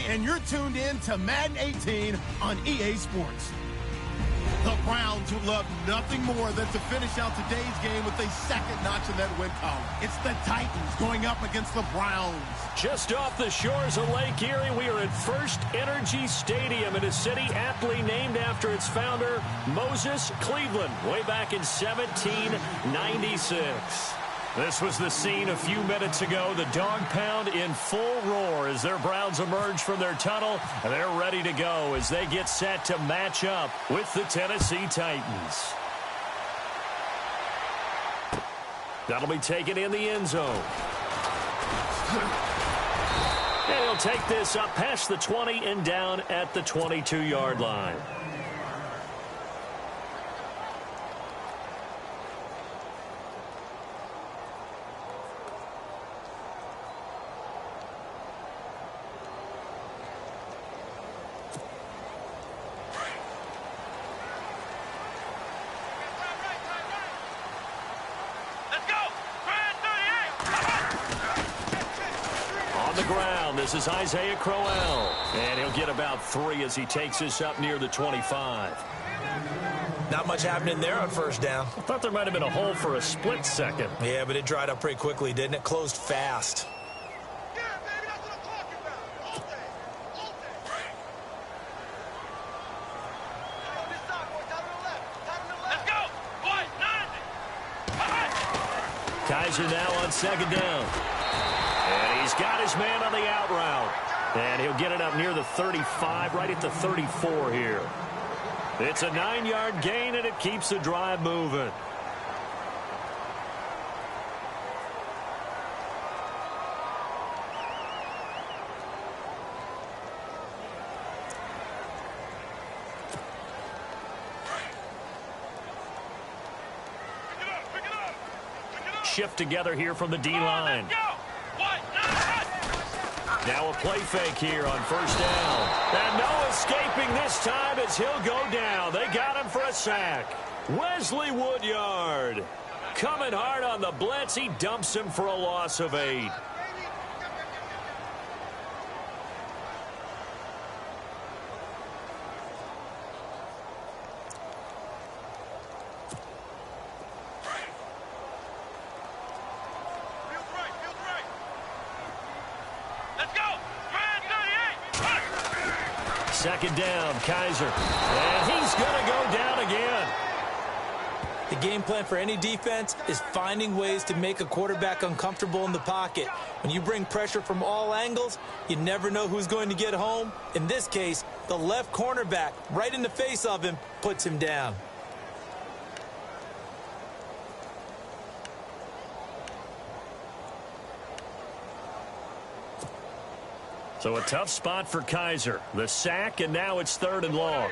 and you're tuned in to Madden 18 on EA Sports. The Browns would love nothing more than to finish out today's game with a second notch in that win column. It's the Titans going up against the Browns. Just off the shores of Lake Erie, we are at First Energy Stadium in a city aptly named after its founder, Moses Cleveland, way back in 1796. This was the scene a few minutes ago. The dog pound in full roar as their Browns emerge from their tunnel. And they're ready to go as they get set to match up with the Tennessee Titans. That'll be taken in the end zone. And he'll take this up past the 20 and down at the 22-yard line. This is Isaiah Crowell, and he'll get about 3 as he takes this up near the 25. Not much happening there on first down. I thought there might have been a hole for a split second. Yeah, but it dried up pretty quickly, didn't it? Closed fast. Yeah, baby, that's what I'm talking about. All day. All day. On this side, boys. Down to the left. Down to the left. Let's go. Boys, 90. Kaiser now on second down. And he's got his man on the out route. And he'll get it up near the 35, right at the 34 here. It's a 9-yard gain, and it keeps the drive moving. Shift together here from the D-line. Now a play fake here on first down. And no escaping this time as he'll go down. They got him for a sack. Wesley Woodyard coming hard on the blitz. He dumps him for a loss of 8. Second down, Kaiser. And he's going to go down again. The game plan for any defense is finding ways to make a quarterback uncomfortable in the pocket. When you bring pressure from all angles, you never know who's going to get home. In this case, the left cornerback, right in the face of him, puts him down. So a tough spot for Kaiser. The sack, and now it's 3rd and long.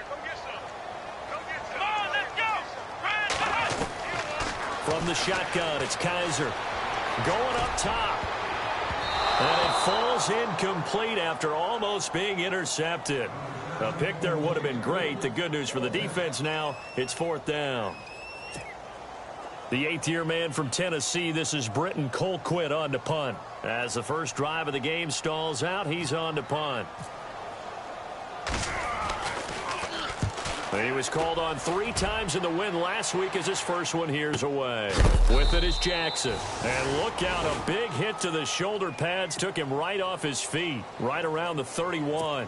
From the shotgun, it's Kaiser. Going up top. And it falls incomplete after almost being intercepted. A pick there would have been great. The good news for the defense now, it's 4th down. The 8th-year man from Tennessee, this is Britton Colquitt on to punt. As the first drive of the game stalls out, he's on to punt. He was called on 3 times in the win last week as his first one here's away. With it is Jackson. And look out, a big hit to the shoulder pads took him right off his feet, right around the 31.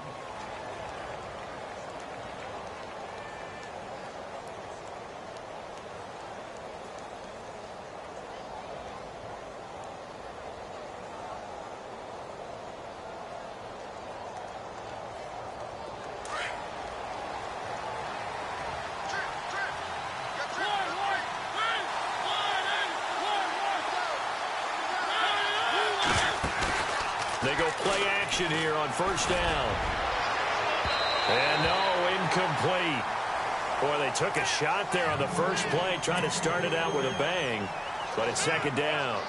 They go play action here on first down. And no, incomplete. Boy, they took a shot there on the first play, trying to start it out with a bang, but it's 2nd down.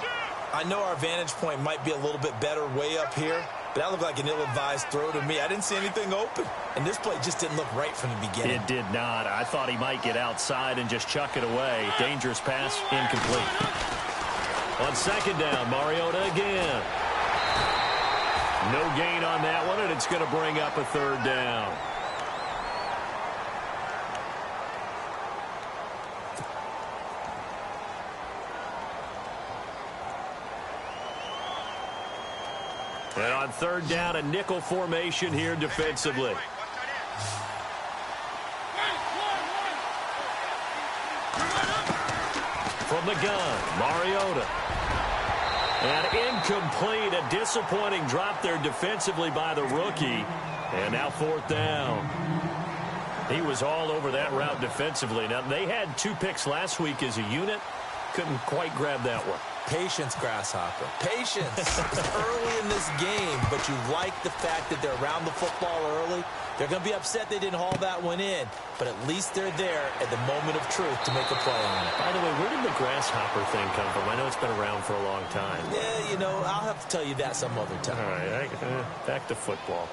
I know our vantage point might be a little bit better way up here, but that looked like an ill-advised throw to me. I didn't see anything open, and this play just didn't look right from the beginning. It did not. I thought he might get outside and just chuck it away. Dangerous pass, incomplete. On 2nd down, Mariota again. No gain on that one, and it's going to bring up a third down. And on third down, a nickel formation here defensively. From the gun, Mariota. And incomplete, a disappointing drop there defensively by the rookie. And now fourth down. He was all over that route defensively. Now, they had 2 picks last week as a unit. Couldn't quite grab that one. Patience, Grasshopper. Patience. It's early in this game, but you like the fact that they're around the football early. They're going to be upset they didn't haul that one in, but at least they're there at the moment of truth to make a play on it. By the way, where did the grasshopper thing come from? I know it's been around for a long time. Yeah, you know, I'll have to tell you that some other time. All right, back to football.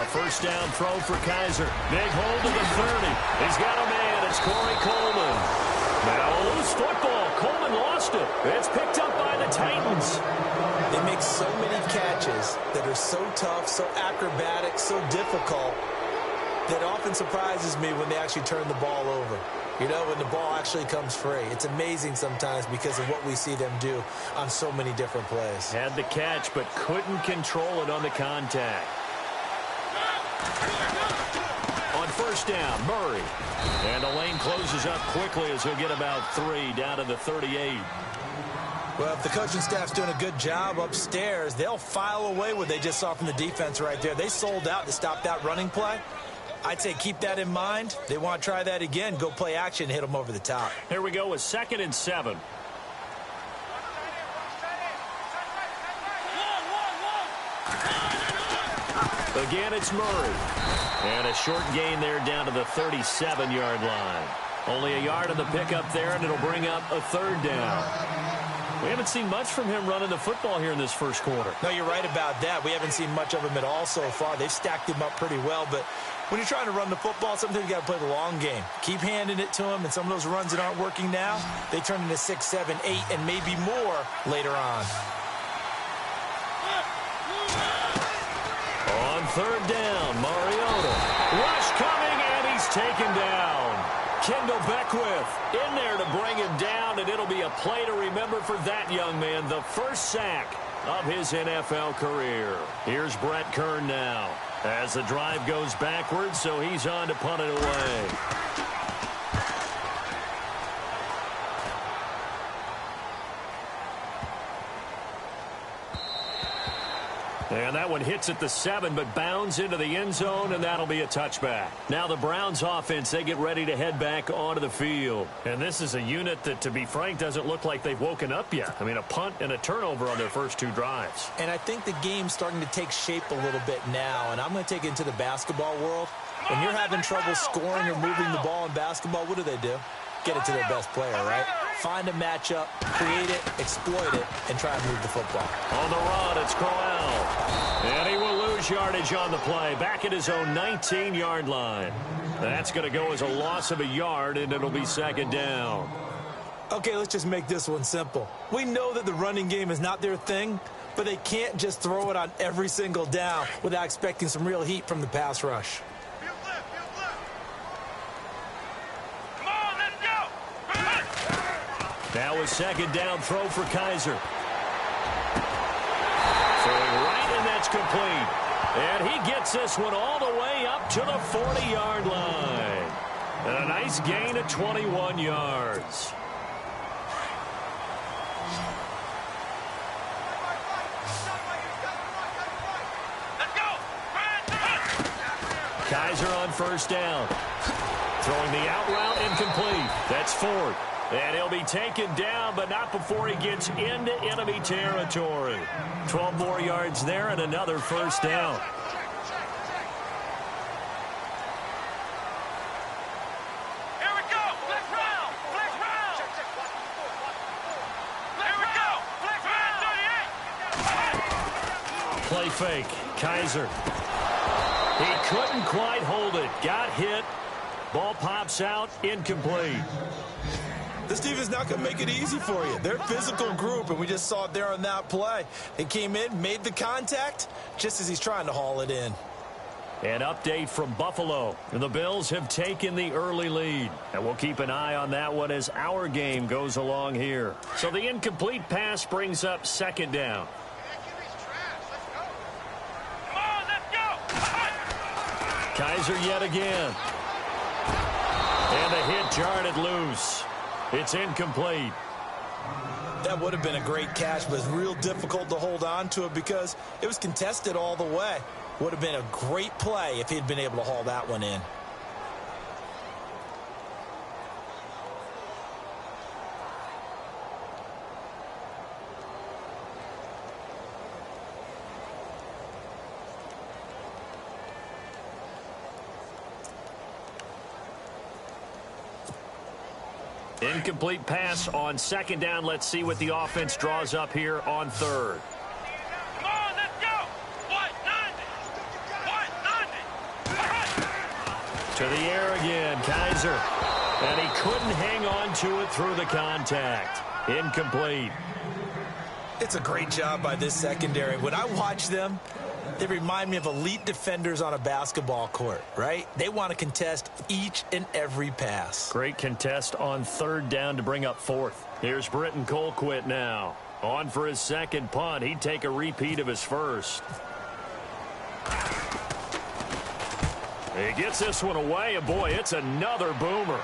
First down throw for Kaiser. Big hold to the 30. He's got a man. It's Corey Coleman. Now loose football. Coleman lost it. It's picked up by the Titans. They make so many catches that are so tough, so acrobatic, so difficult that often surprises me when they actually turn the ball over. You know, when the ball actually comes free. It's amazing sometimes because of what we see them do on so many different plays. Had the catch but couldn't control it on the contact. On first down, Murray. And the lane closes up quickly as he'll get about 3 down to the 38. Well, if the coaching staff's doing a good job upstairs, they'll file away what they just saw from the defense right there. They sold out to stop that running play. I'd say keep that in mind. They want to try that again. Go play action, hit them over the top. Here we go with 2nd and 7. Again, it's Murray. And a short gain there down to the 37-yard line. Only a yard on the pickup there, and it'll bring up a third down. We haven't seen much from him running the football here in this first quarter. No, you're right about that. We haven't seen much of him at all so far. They've stacked him up pretty well, but when you're trying to run the football, sometimes you got to play the long game. Keep handing it to him, and some of those runs that aren't working now, they turn into 6, 7, 8, and maybe more later on. On third down, Mariota. Rush coming, and he's taken down. Kendall Beckwith in there to bring him down, and it'll be a play to remember for that young man. The first sack of his NFL career. Here's Brett Kern now as the drive goes backwards, so he's on to punt it away. And that one hits at the 7, but bounds into the end zone, and that'll be a touchback. Now the Browns offense, they get ready to head back onto the field. And this is a unit that, to be frank, doesn't look like they've woken up yet. I mean, a punt and a turnover on their first 2 drives. And I think the game's starting to take shape a little bit now, and I'm going to take it into the basketball world. When you're having trouble scoring or moving the ball in basketball, what do? Get it to their best player, right? Find a matchup, create it, exploit it, and try and move the football. On the run, it's Crowell. And he will lose yardage on the play. Back at his own 19-yard line. That's going to go as a loss of a yard, and it'll be 2nd down. Okay, let's just make this one simple. We know that the running game is not their thing, but they can't just throw it on every single down without expecting some real heat from the pass rush. Now a 2nd down throw for Kaiser. Throwing right, and that's complete. And he gets this one all the way up to the 40-yard line. And a nice gain of 21 yards. Kaiser on first down. Throwing the out route, incomplete. That's Ford. And he'll be taken down, but not before he gets into enemy territory. 12 more yards there and another first down. Here we go. Flex round. Flex round. Here we go. Flex round. 38. Play fake. Kaiser. He couldn't quite hold it. Got hit. Ball pops out. Incomplete. This team is not going to make it easy for you. They're a physical group, and we just saw it there on that play. He came in, made the contact, just as he's trying to haul it in. An update from Buffalo. The Bills have taken the early lead. And we'll keep an eye on that one as our game goes along here. So the incomplete pass brings up second down. Kaiser yet again. And the hit jarred it loose. It's incomplete. That would have been a great catch, but it's real difficult to hold on to it because it was contested all the way. Would have been a great play if he'd been able to haul that one in. Incomplete pass on second down. Let's see what the offense draws up here on third. Come on, let's go. To the air again, Kaiser. And he couldn't hang on to it through the contact. Incomplete. It's a great job by this secondary. When I watch them, they remind me of elite defenders on a basketball court, right? They want to contest each and every pass. Great contest on third down to bring up fourth. Here's Britton Colquitt now. On for his second punt. He'd take a repeat of his first. He gets this one away, and boy, it's another boomer.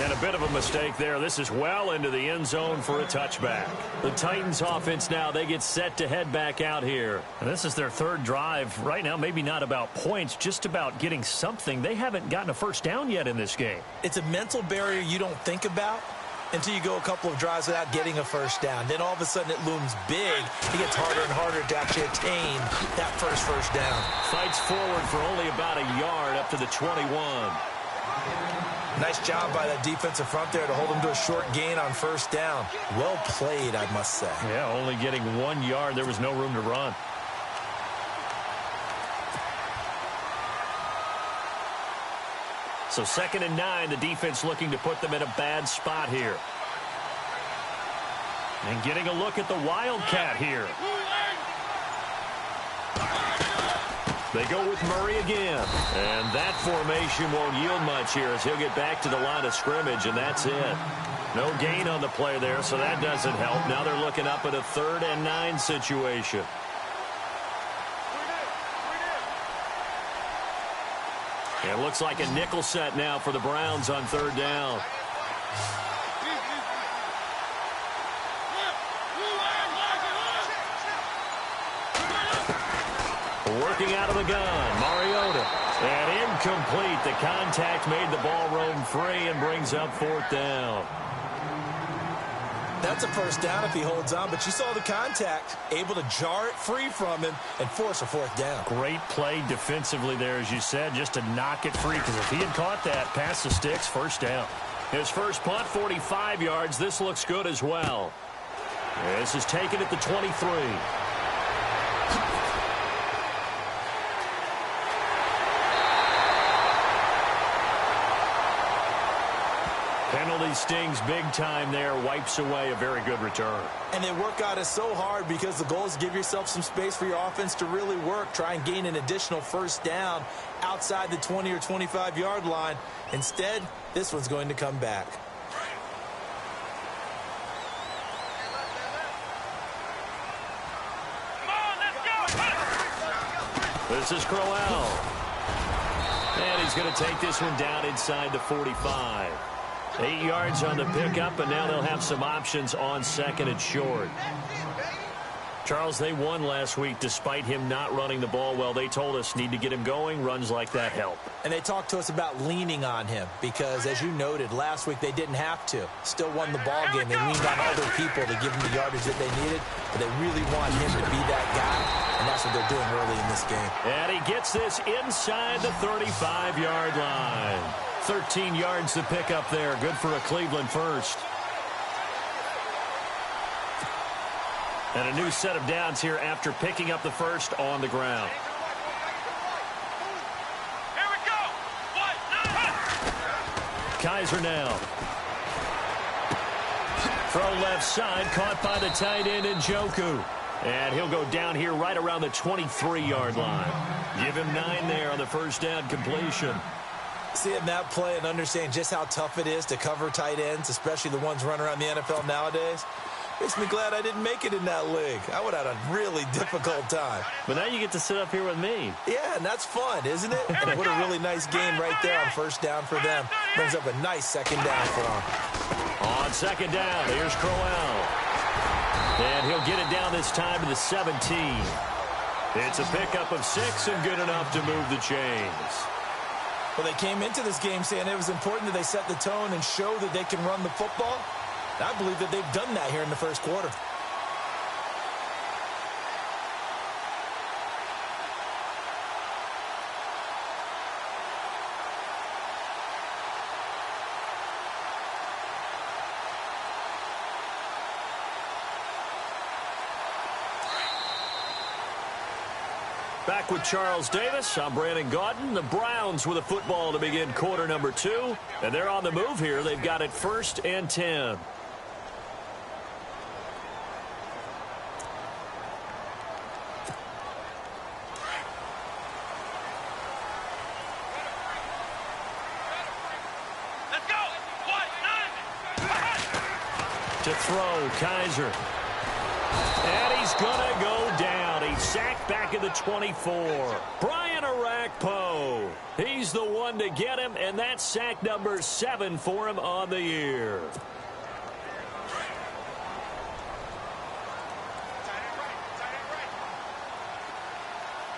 And a bit of a mistake there. This is well into the end zone for a touchback. The Titans offense now, they get set to head back out here. And this is their third drive. Right now, maybe not about points, just about getting something. They haven't gotten a first down yet in this game. It's a mental barrier you don't think about until you go a couple of drives without getting a first down. Then all of a sudden it looms big. It gets harder and harder to actually attain that first down. Fights forward for only about a yard up to the 21. Nice job by that defensive front there to hold him to a short gain on first down. Well played, I must say. Yeah, only getting 1 yard. There was no room to run. So 2nd and 9, the defense looking to put them in a bad spot here. And getting a look at the Wildcat here. They go with Murray again. And that formation won't yield much here as he'll get back to the line of scrimmage, and that's it. No gain on the play there, so that doesn't help. Now they're looking up at a 3rd and 9 situation. It looks like a nickel set now for the Browns on 3rd down. Working out of the gun, Mariota. And incomplete. The contact made the ball roam free and brings up 4th down. That's a first down if he holds on, but you saw the contact, able to jar it free from him and force a 4th down. Great play defensively there, as you said, just to knock it free, because if he had caught that, past the sticks, first down. His first punt, 45 yards. This looks good as well. This is taken at the 23. Penalty stings big time there, wipes away a very good return. And they work out it so hard because the goal is to give yourself some space for your offense to really work. Try and gain an additional first down outside the 20 or 25-yard line. Instead, this one's going to come back. This is Crowell. And he's going to take this one down inside the 45. 8 yards on the pickup, and now they'll have some options on 2nd and short. Charles, they won last week despite him not running the ball well. They told us need to get him going. Runs like that help. And they talked to us about leaning on him because, as you noted, last week they didn't have to. Still won the ball game. They leaned on other people to give them the yardage that they needed, but they really want him to be that guy, and that's what they're doing early in this game. And he gets this inside the 35-yard line. 13 yards to pick up there. Good for a Cleveland first. And a new set of downs here after picking up the first on the ground. Here we go. Kaiser now. Throw left side, caught by the tight end Njoku. And he'll go down here right around the 23-yard line. Give him 9 there on the first down completion. Seeing that play and understand just how tough it is to cover tight ends, especially the ones running around the NFL nowadays, makes me glad I didn't make it in that league. I would have had a really difficult time. But now you get to sit up here with me. Yeah, and that's fun, isn't it? And what a really nice game right there on first down for them. Brings up a nice second down for them. On second down, here's Crowell. And he'll get it down this time to the 17. It's a pickup of 6 and good enough to move the chains. Well, they came into this game saying it was important that they set the tone and show that they can run the football. I believe that they've done that here in the first quarter. Back with Charles Davis. I'm Brandon Gaudin. The Browns with a football to begin quarter number 2. And they're on the move here. They've got it 1st and 10. Let's go. To throw, Kaiser. And he's going to go down. He's sacked back at the 24. Brian Arakpo. He's the one to get him, and that's sack number 7 for him on the year.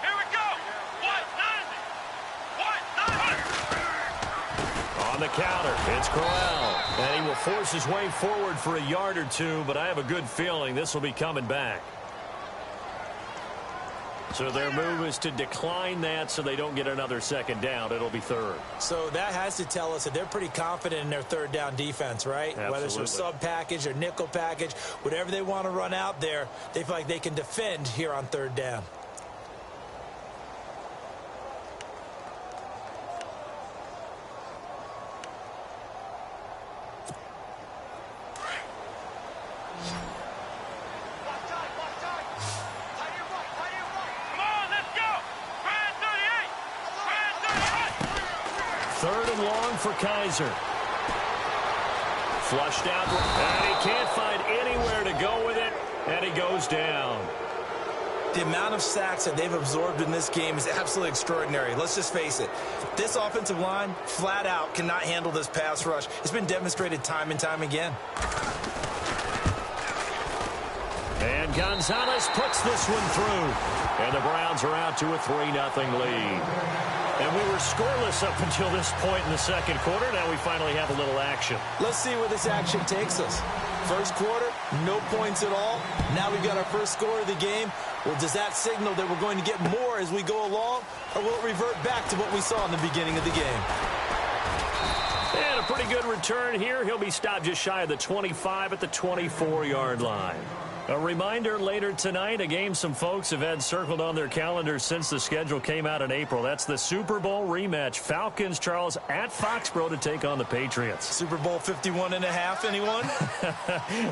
Here we go. On the counter, it's Crowell. And he will force his way forward for a yard or 2, but I have a good feeling this will be coming back. So their move is to decline that so they don't get another second down. It'll be 3rd. So that has to tell us that they're pretty confident in their third down defense, right? Absolutely. Whether it's a sub package or nickel package, whatever they want to run out there, they feel like they can defend here on 3rd down. For Kaiser. Flushed out, and he can't find anywhere to go with it, and he goes down. The amount of sacks that they've absorbed in this game is absolutely extraordinary. Let's just face it. This offensive line, flat out, cannot handle this pass rush. It's been demonstrated time and time again. And Gonzalez puts this one through. And the Browns are out to a 3-0 lead. And we were scoreless up until this point in the second quarter. Now we finally have a little action. Let's see where this action takes us. First quarter, no points at all. Now we've got our first score of the game. Well, does that signal that we're going to get more as we go along? Or will it revert back to what we saw in the beginning of the game? And a pretty good return here. He'll be stopped just shy of the 25 at the 24-yard line. A reminder later tonight, a game some folks have had circled on their calendars since the schedule came out in April. That's the Super Bowl rematch. Falcons, Charles, at Foxborough to take on the Patriots. Super Bowl 51.5, anyone?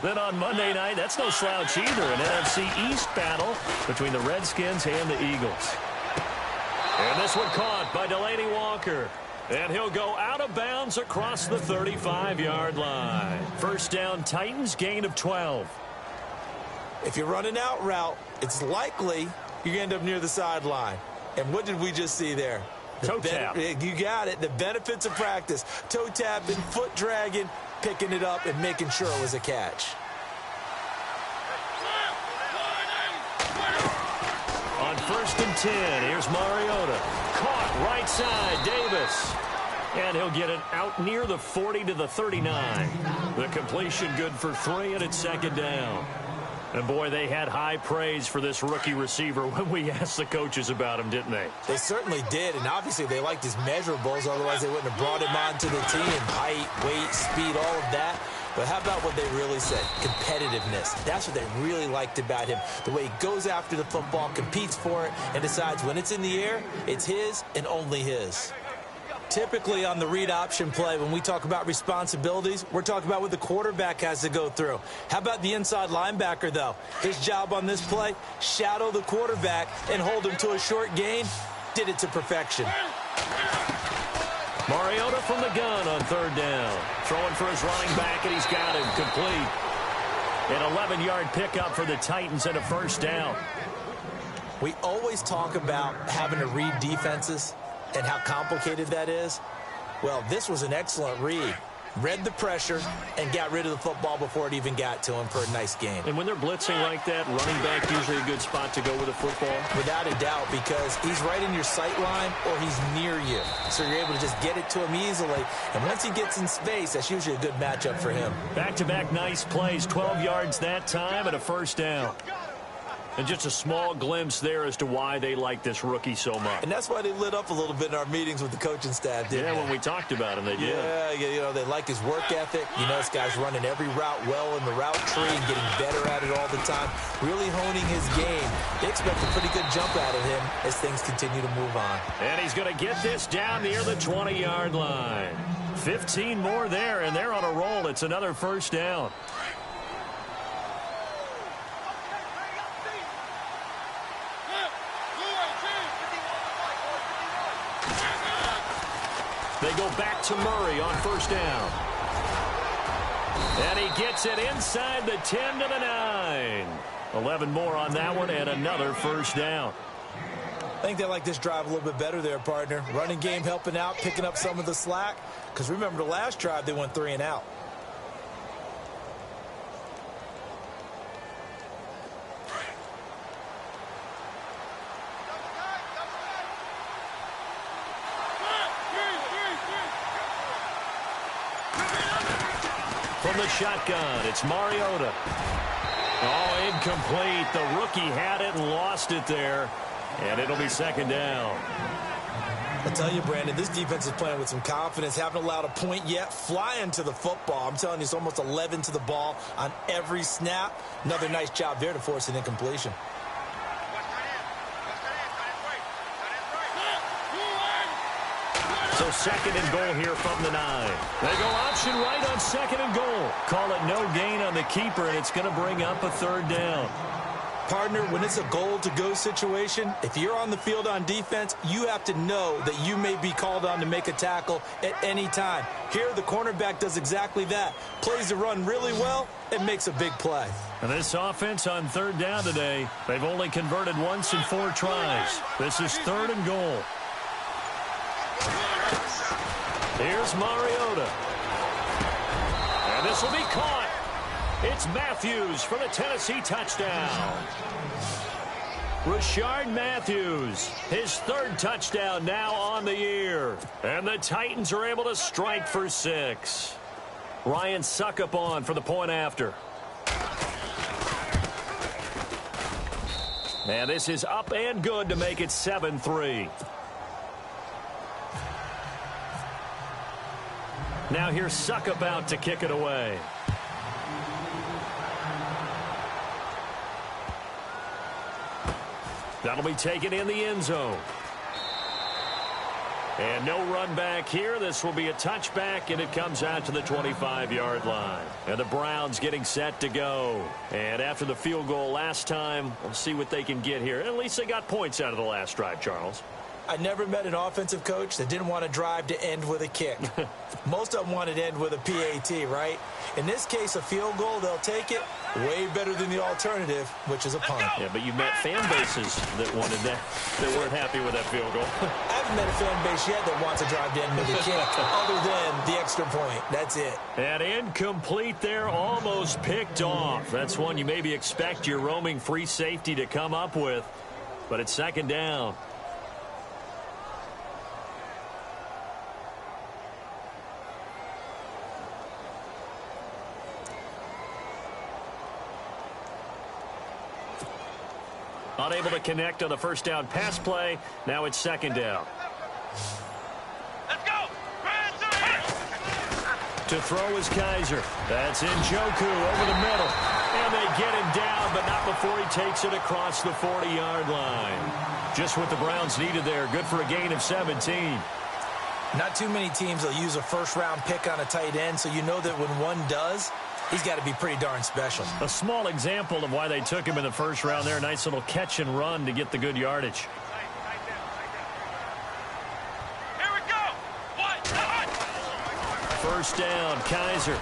Then on Monday night, that's no slouch either. An NFC East battle between the Redskins and the Eagles. And this one caught by Delaney Walker. And he'll go out of bounds across the 35-yard line. First down, Titans, gain of 12. If you run an out route, it's likely you end up near the sideline. And what did we just see there? Toe tap. You got it. The benefits of practice. Toe tapping, foot dragging, picking it up, and making sure it was a catch. On 1st and 10, here's Mariota. Caught right side, Davis. And he'll get it out near the 40 to the 39. The completion good for 3, and it's second down. And, boy, they had high praise for this rookie receiver when we asked the coaches about him, didn't they? They certainly did, and obviously they liked his measurables. Otherwise, they wouldn't have brought him onto the team. Height, weight, speed, all of that. But how about what they really said? Competitiveness. That's what they really liked about him. The way he goes after the football, competes for it, and decides when it's in the air, it's his and only his. Typically on the read option play, when we talk about responsibilities, we're talking about what the quarterback has to go through. How about the inside linebacker, though? His job on this play, shadow the quarterback and hold him to a short gain. Did it to perfection. Mariota from the gun on third down. Throwing for his running back, and he's got him complete. An 11-yard pickup for the Titans and a first down. We always talk about having to read defenses and how complicated that is. Well, this was an excellent read. Read the pressure and got rid of the football before it even got to him for a nice game. And when they're blitzing like that, running back usually a good spot to go with a football? Without a doubt, because he's right in your sight line or he's near you. So you're able to just get it to him easily. And once he gets in space, that's usually a good matchup for him. Back-to-back nice plays, 12 yards that time and a first down. And just a small glimpse there as to why they like this rookie so much. And that's why they lit up a little bit in our meetings with the coaching staff, didn't they? When we talked about him, they did. Yeah, you know, they like his work ethic. You know, this guy's running every route well in the route tree and getting better at it all the time, really honing his game. They expect a pretty good jump out of him as things continue to move on. And he's going to get this down near the 20-yard line. 15 more there, and they're on a roll. It's another first down. They go back to Murray on first down. And he gets it inside the 10 to the 9. 11 more on that one and another first down. I think they like this drive a little bit better there, partner. Running game helping out, picking up some of the slack. Because remember the last drive, they went 3 and out. From the shotgun, it's Mariota. Oh, incomplete. The rookie had it and lost it there. And it'll be second down. I'll tell you, Brandon, this defense is playing with some confidence. Haven't allowed a point yet. Flying to the football. I'm telling you, it's almost 11 to the ball on every snap. Another nice job there to force an incompletion. So second and goal here from the 9. They go option right on second and goal. Call it no gain on the keeper, and it's going to bring up a third down. Partner, when it's a goal-to-go situation, if you're on the field on defense, you have to know that you may be called on to make a tackle at any time. Here, the cornerback does exactly that. Plays the run really well and makes a big play. And this offense on third down today, they've only converted once in 4 tries. This is third and goal. Here's Mariota. And this will be caught. It's Matthews for the Tennessee touchdown. Rashard Matthews, his 3rd touchdown now on the year. And the Titans are able to strike for 6. Ryan Suckup on for the point after. And this is up and good to make it 7-3. Now here's Suckup out to kick it away. That'll be taken in the end zone. And no run back here. This will be a touchback, and it comes out to the 25-yard line. And the Browns getting set to go. And after the field goal last time, we'll see what they can get here. At least they got points out of the last drive, Charles. I never met an offensive coach that didn't want to drive to end with a kick. Most of them wanted to end with a PAT, right? In this case, a field goal, they'll take it. Way better than the alternative, which is a punt. Yeah, but you met fan bases that wanted that, that weren't happy with that field goal. I haven't met a fan base yet that wants to drive to end with a kick, other than the extra point. That's it. And incomplete there, almost picked off. That's one you maybe expect your roaming free safety to come up with. But it's second down. Unable to connect on the first down pass play. Now it's second down. Let's go. To To throw is Kaiser. That's Njoku over the middle. And they get him down, but not before he takes it across the 40-yard line. Just what the Browns needed there. Good for a gain of 17. Not too many teams will use a first-round pick on a tight end, so you know that when one does, he's got to be pretty darn special. A small example of why they took him in the first round there. Nice little catch and run to get the good yardage. Here we go. First down, Kaiser.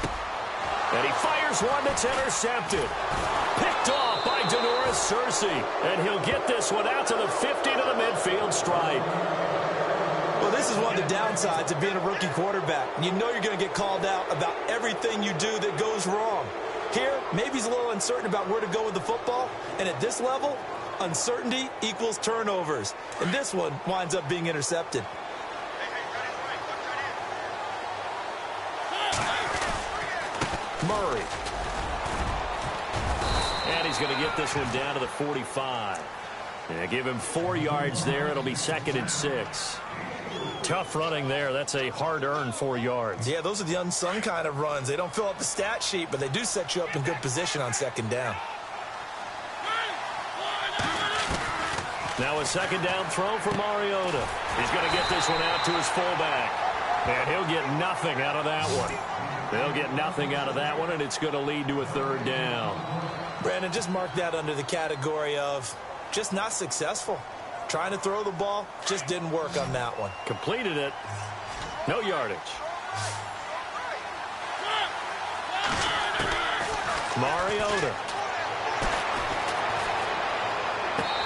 And he fires one that's intercepted. Picked off by Denoris Cersei. And he'll get this one out to the 50 to the midfield stripe. Well, this is one of the downsides of being a rookie quarterback. You know you're going to get called out about everything you do that goes wrong. Here, maybe he's a little uncertain about where to go with the football. And at this level, uncertainty equals turnovers. And this one winds up being intercepted. Murray. And he's going to get this one down to the 45. Yeah, give him 4 yards there. It'll be 2nd and 6. Tough running there. That's a hard-earned 4 yards. Yeah, those are the unsung kind of runs. They don't fill up the stat sheet, but they do set you up in good position on 2nd down. Now a 2nd down throw for Mariota. He's going to get this one out to his fullback. And he'll get nothing out of that one. They'll get nothing out of that one, and it's going to lead to a 3rd down. Brandon, just mark that under the category of just not successful. Trying to throw the ball, just didn't work on that one. Completed it. No yardage. Mariota.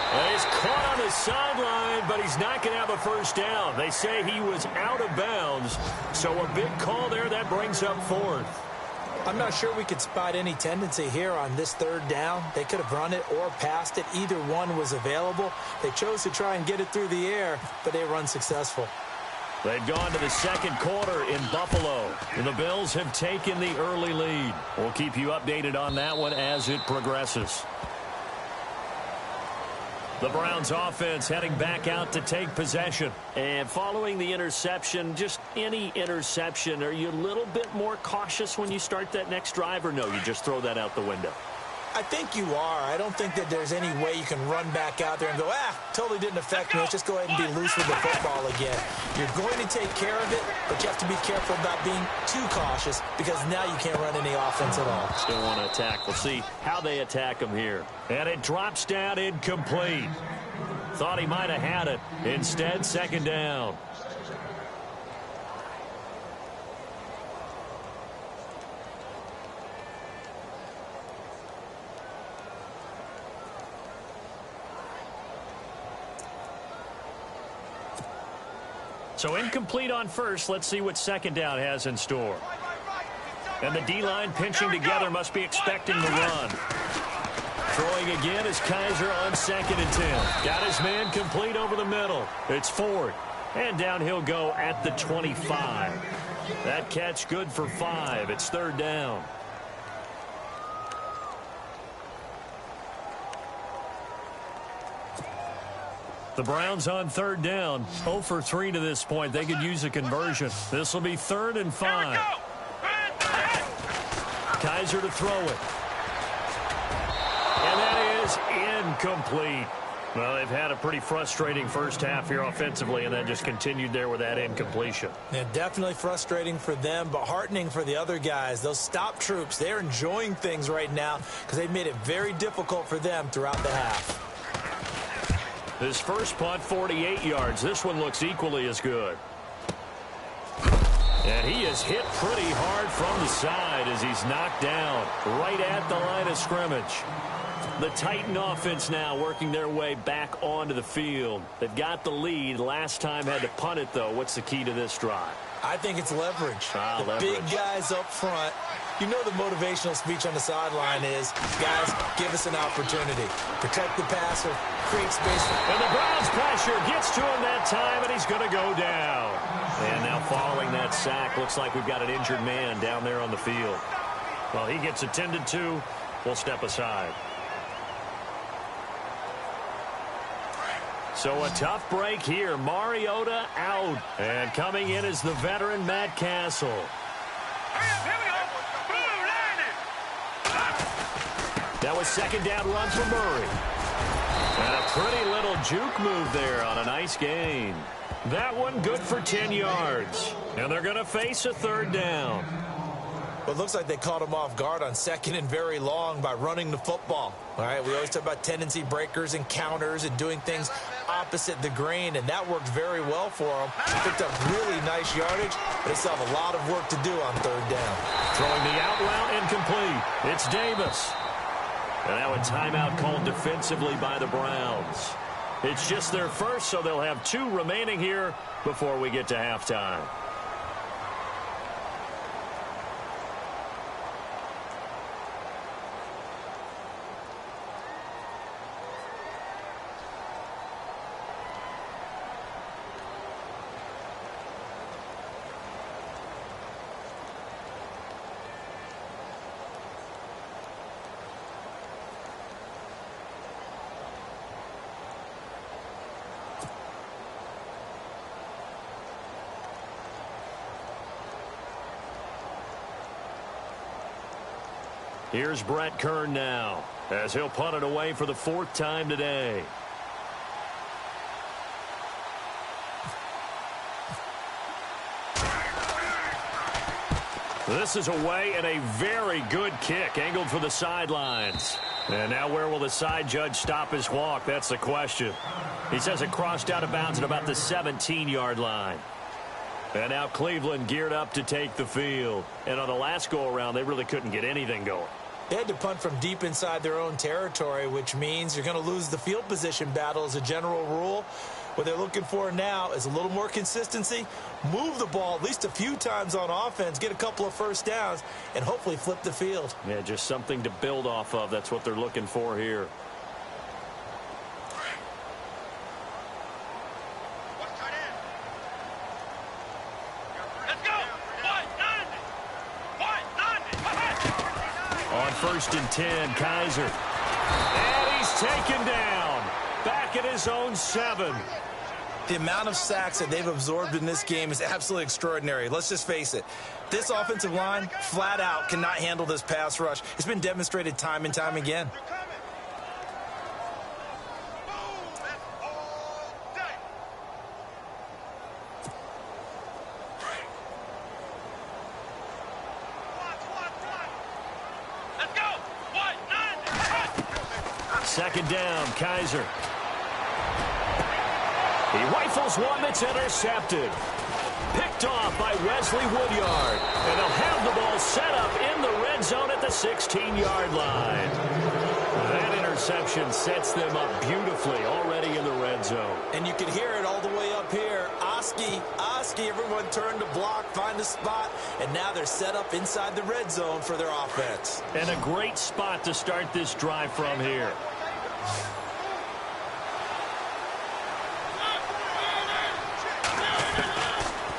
And he's caught on the sideline, but he's not going to have a first down. They say he was out of bounds, so a big call there. That brings up 4th. I'm not sure we could spot any tendency here on this 3rd down. They could have run it or passed it. Either one was available. They chose to try and get it through the air, but they were unsuccessful. They've gone to the 2nd quarter in Buffalo, and the Bills have taken the early lead. We'll keep you updated on that one as it progresses. The Browns offense heading back out to take possession. And following the interception, just any interception, are you a little bit more cautious when you start that next drive, or no, you just throw that out the window? I think you are. I don't think that there's any way you can run back out there and go, totally didn't affect me. Let's just go ahead and be loose with the football again. You're going to take care of it, but you have to be careful about being too cautious because now you can't run any offense at all. Still want to attack. We'll see how they attack him here. And it drops down incomplete. Thought he might have had it. Instead, 2nd down. So incomplete on first. Let's see what 2nd down has in store. And the D-line pinching together, must be expecting the run. Throwing again is Kaiser on 2nd and 10. Got his man complete over the middle. It's Ford. And down he'll go at the 25. That catch good for 5. It's 3rd down. The Browns on 3rd down. 0 for 3 to this point. They could use a conversion. This will be 3rd and 5. Kaiser to throw it. And that is incomplete. Well, they've had a pretty frustrating first half here offensively, and that just continued there with that incompletion. Yeah, definitely frustrating for them, but heartening for the other guys. Those stop troops, they're enjoying things right now because they've made it very difficult for them throughout the half. His first punt, 48 yards. This one looks equally as good. And he is hit pretty hard from the side as he's knocked down right at the line of scrimmage. The Titan offense now working their way back onto the field. They've got the lead. Last time had to punt it, though. What's the key to this drive? I think it's leverage. Leverage. Big guys up front. You know the motivational speech on the sideline is, guys, give us an opportunity. Protect the passer, create space. And the Browns pressure gets to him that time, and he's going to go down. And now following that sack, looks like we've got an injured man down there on the field. Well, he gets attended to. We'll step aside. So a tough break here. Mariota out. And coming in is the veteran Matt Castle. That was second down run for Murray. And a pretty little juke move there on a nice gain. That one good for 10 yards. And they're going to face a third down. Well, it looks like they caught him off guard on second and very long by running the football. All right, we always talk about tendency breakers and counters and doing things opposite the grain, and that worked very well for them. Picked up really nice yardage, but they still have a lot of work to do on third down. Throwing the out route incomplete. It's Davis. And now a timeout called defensively by the Browns. It's just their first, so they'll have 2 remaining here before we get to halftime. Here's Brett Kern now, as he'll punt it away for the 4th time today. This is away and a very good kick, angled for the sidelines. And now where will the side judge stop his walk? That's the question. He says it crossed out of bounds at about the 17-yard line. And now Cleveland geared up to take the field. And on the last go-around, they really couldn't get anything going. They had to punt from deep inside their own territory, which means you're going to lose the field position battle as a general rule. What they're looking for now is a little more consistency, move the ball at least a few times on offense, get a couple of first downs, and hopefully flip the field. Yeah, just something to build off of. That's what they're looking for here. On 1st and 10, Kaiser. And he's taken down. Back at his own 7. The amount of sacks that they've absorbed in this game is absolutely extraordinary. Let's just face it. This offensive line, flat out, cannot handle this pass rush. It's been demonstrated time and time again. Second down, Kaiser. He rifles one that's intercepted. Picked off by Wesley Woodyard. And they'll have the ball set up in the red zone at the 16-yard line. That interception sets them up beautifully already in the red zone. And you can hear it all the way up here. Oski, everyone turned to block, find a spot, and now they're set up inside the red zone for their offense. And a great spot to start this drive from here.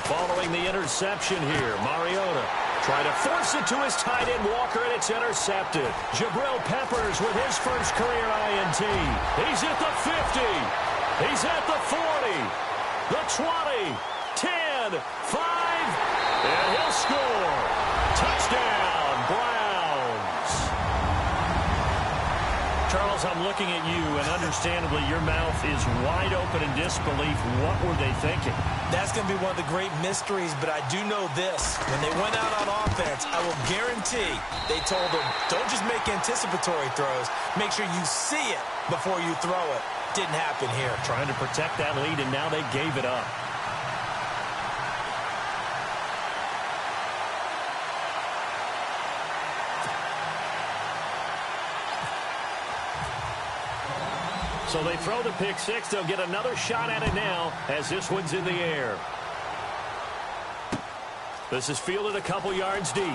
Following the interception here, Mariota trying to force it to his tight end Walker, and it's intercepted. Jabril Peppers with his first career INT. He's at the 50. He's at the 40. The 20. 10. 5. And he'll score. Touchdown, Browns. Charles, I'm looking at you, and understandably your mouth is wide open in disbelief. What were they thinking? That's going to be one of the great mysteries, but I do know this. When they went out on offense, I will guarantee they told them, don't just make anticipatory throws. Make sure you see it before you throw it. Didn't happen here. Trying to protect that lead, and now they gave it up. So they throw the pick six. They'll get another shot at it now as this one's in the air. This is fielded a couple yards deep.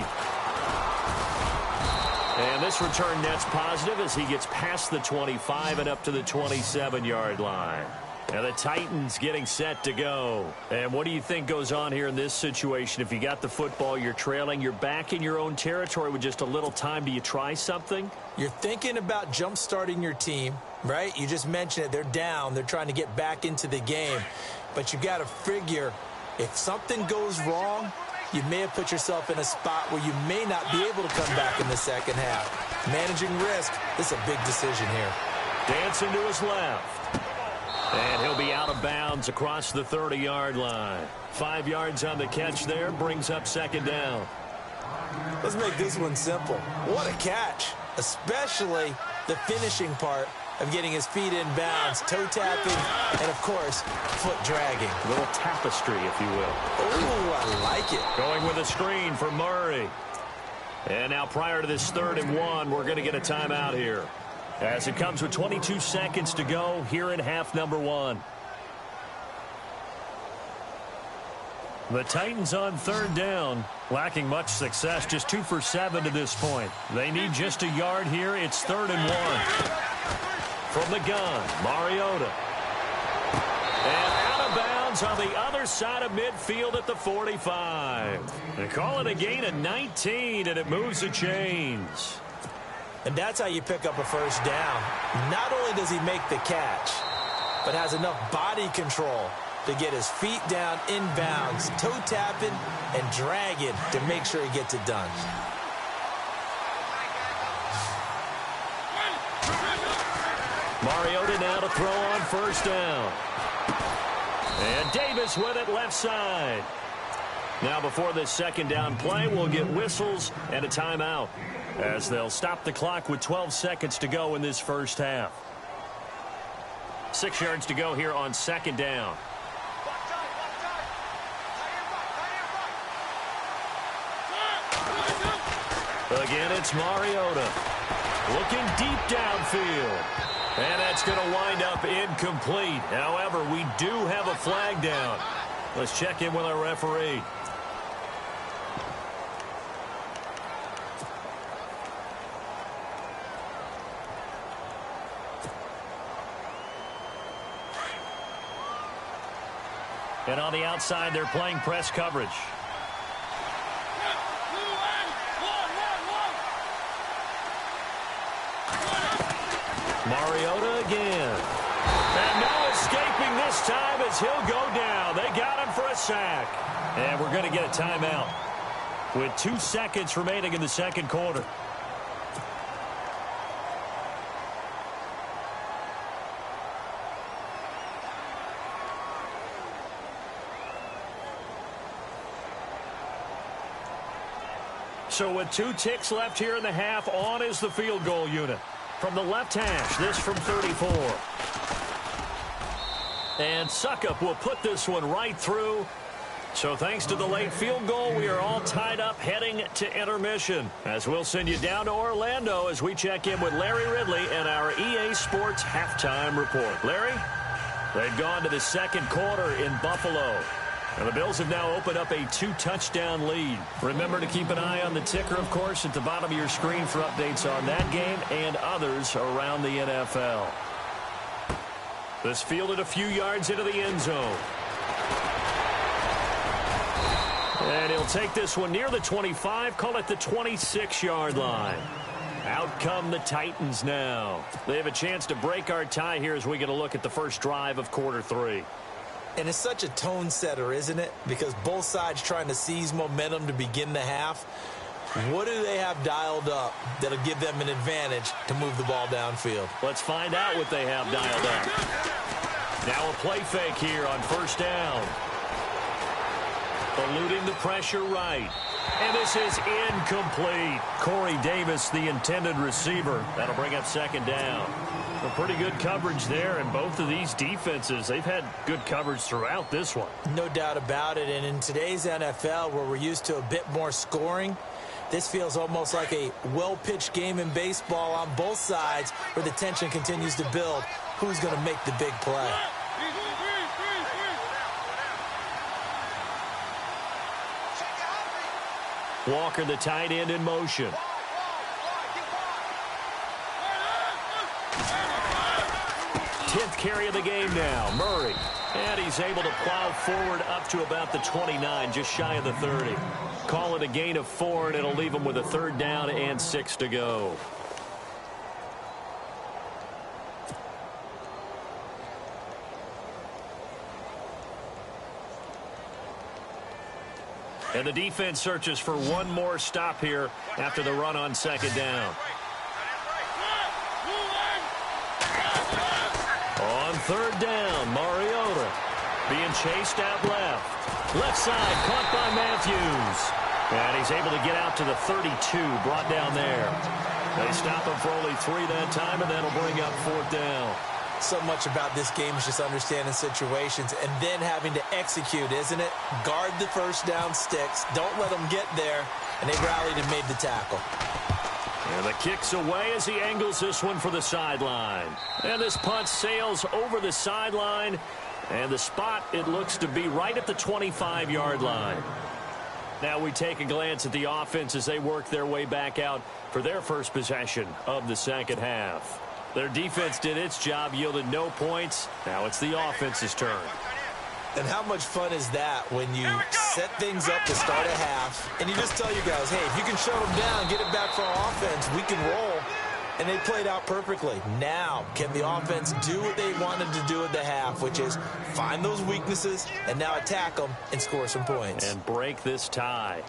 And this return net's positive as he gets past the 25 and up to the 27-yard line. And the Titans getting set to go. And what do you think goes on here in this situation? If you got the football, you're trailing, you're back in your own territory with just a little time. Do you try something? You're thinking about jump-starting your team, right? You just mentioned it. They're down. They're trying to get back into the game. But you got to figure, if something goes wrong, you may have put yourself in a spot where you may not be able to come back in the second half. Managing risk, this is a big decision here. Dancing to his left. And he'll be out of bounds across the 30-yard line. 5 yards on the catch there, brings up second down. Let's make this one simple. What a catch, especially the finishing part of getting his feet in bounds, toe tapping, and of course, foot dragging. A little tapestry, if you will. Oh, I like it. Going with a screen for Murray. And now prior to this 3rd and 1, we're going to get a timeout here, as it comes with 22 seconds to go here in half number 1. The Titans on 3rd down, lacking much success, just 2 for 7 to this point. They need just a yard here. It's 3rd and 1. From the gun, Mariota. And out of bounds on the other side of midfield at the 45. They call it a gain of 19, and it moves the chains. And that's how you pick up a first down. Not only does he make the catch, but has enough body control to get his feet down in bounds, toe tapping and dragging to make sure he gets it done. Mariota now to throw on first down. And Davis with it left side. Now before this second down play, we'll get whistles and a timeout, as they'll stop the clock with 12 seconds to go in this first half. 6 yards to go here on second down. Again, it's Mariota. Looking deep downfield. And that's going to wind up incomplete. However, we do have a flag down. Let's check in with our referee. And on the outside, they're playing press coverage. Mariota again. And no escaping this time as he'll go down. They got him for a sack. And we're going to get a timeout with 2 seconds remaining in the second quarter. So with 2 ticks left here in the half, on is the field goal unit. From the left hash, this from 34. And Suckup will put this one right through. So thanks to the late field goal, we are all tied up heading to intermission, as we'll send you down to Orlando as we check in with Larry Ridley and our EA Sports halftime report. Larry, they've gone to the second quarter in Buffalo. And the Bills have now opened up a 2-touchdown lead. Remember to keep an eye on the ticker, of course, at the bottom of your screen for updates on that game and others around the NFL. This fielded a few yards into the end zone. And he'll take this one near the 25, call it the 26-yard line. Out come the Titans now. They have a chance to break our tie here as we get a look at the first drive of quarter 3. And it's such a tone setter, isn't it? Because both sides trying to seize momentum to begin the half. What do they have dialed up that'll give them an advantage to move the ball downfield? Let's find out what they have dialed up. Now a play fake here on first down. Eluding the pressure right. And this is incomplete. Corey Davis, the intended receiver. That'll bring up second down. Well, pretty good coverage there, and both of these defenses, they've had good coverage throughout this one. No doubt about it, and in today's NFL, where we're used to a bit more scoring, this feels almost like a well-pitched game in baseball on both sides, where the tension continues to build. Who's going to make the big play? Walker, the tight end, in motion. 10th carry of the game now, Murray. And he's able to plow forward up to about the 29, just shy of the 30. Call it a gain of 4, and it'll leave him with a 3rd down and 6 to go. And the defense searches for one more stop here after the run on second down. On third down, Mariota being chased out left. Left side, caught by Matthews. And he's able to get out to the 32, brought down there. They stop him for only 3 that time, and that'll bring up fourth down. So much about this game is just understanding situations and then having to execute, isn't it? Guard the first down sticks. Don't let them get there. And they rallied and made the tackle. And the kick's away as he angles this one for the sideline. And this punt sails over the sideline. And the spot, it looks to be right at the 25-yard line. Now we take a glance at the offense as they work their way back out for their first possession of the second half. Their defense did its job, yielded no points. Now it's the offense's turn. And how much fun is that when you set things up to start a half and you just tell your guys, hey, if you can shut them down, get it back for our offense, we can roll. And they played out perfectly. Now, can the offense do what they wanted to do at the half, which is find those weaknesses and now attack them and score some points. And break this tie.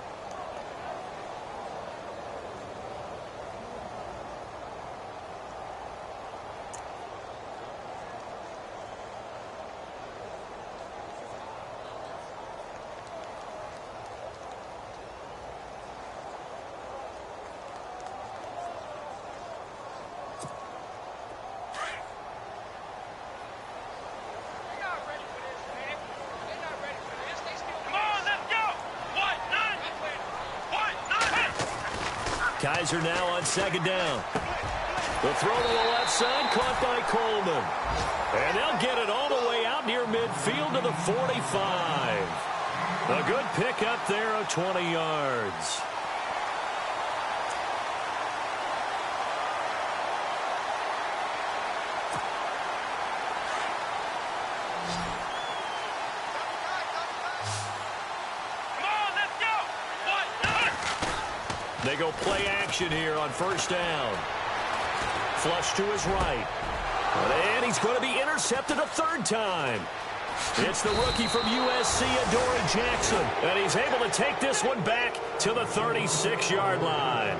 Kaiser now on second down. The throw to the left side, caught by Coleman. And they'll get it all the way out near midfield to the 45. A good pickup there of 20 yards. They go play action here on first down. Flush to his right. And he's going to be intercepted a third time. It's the rookie from USC, Adoree Jackson. And he's able to take this one back to the 36-yard line.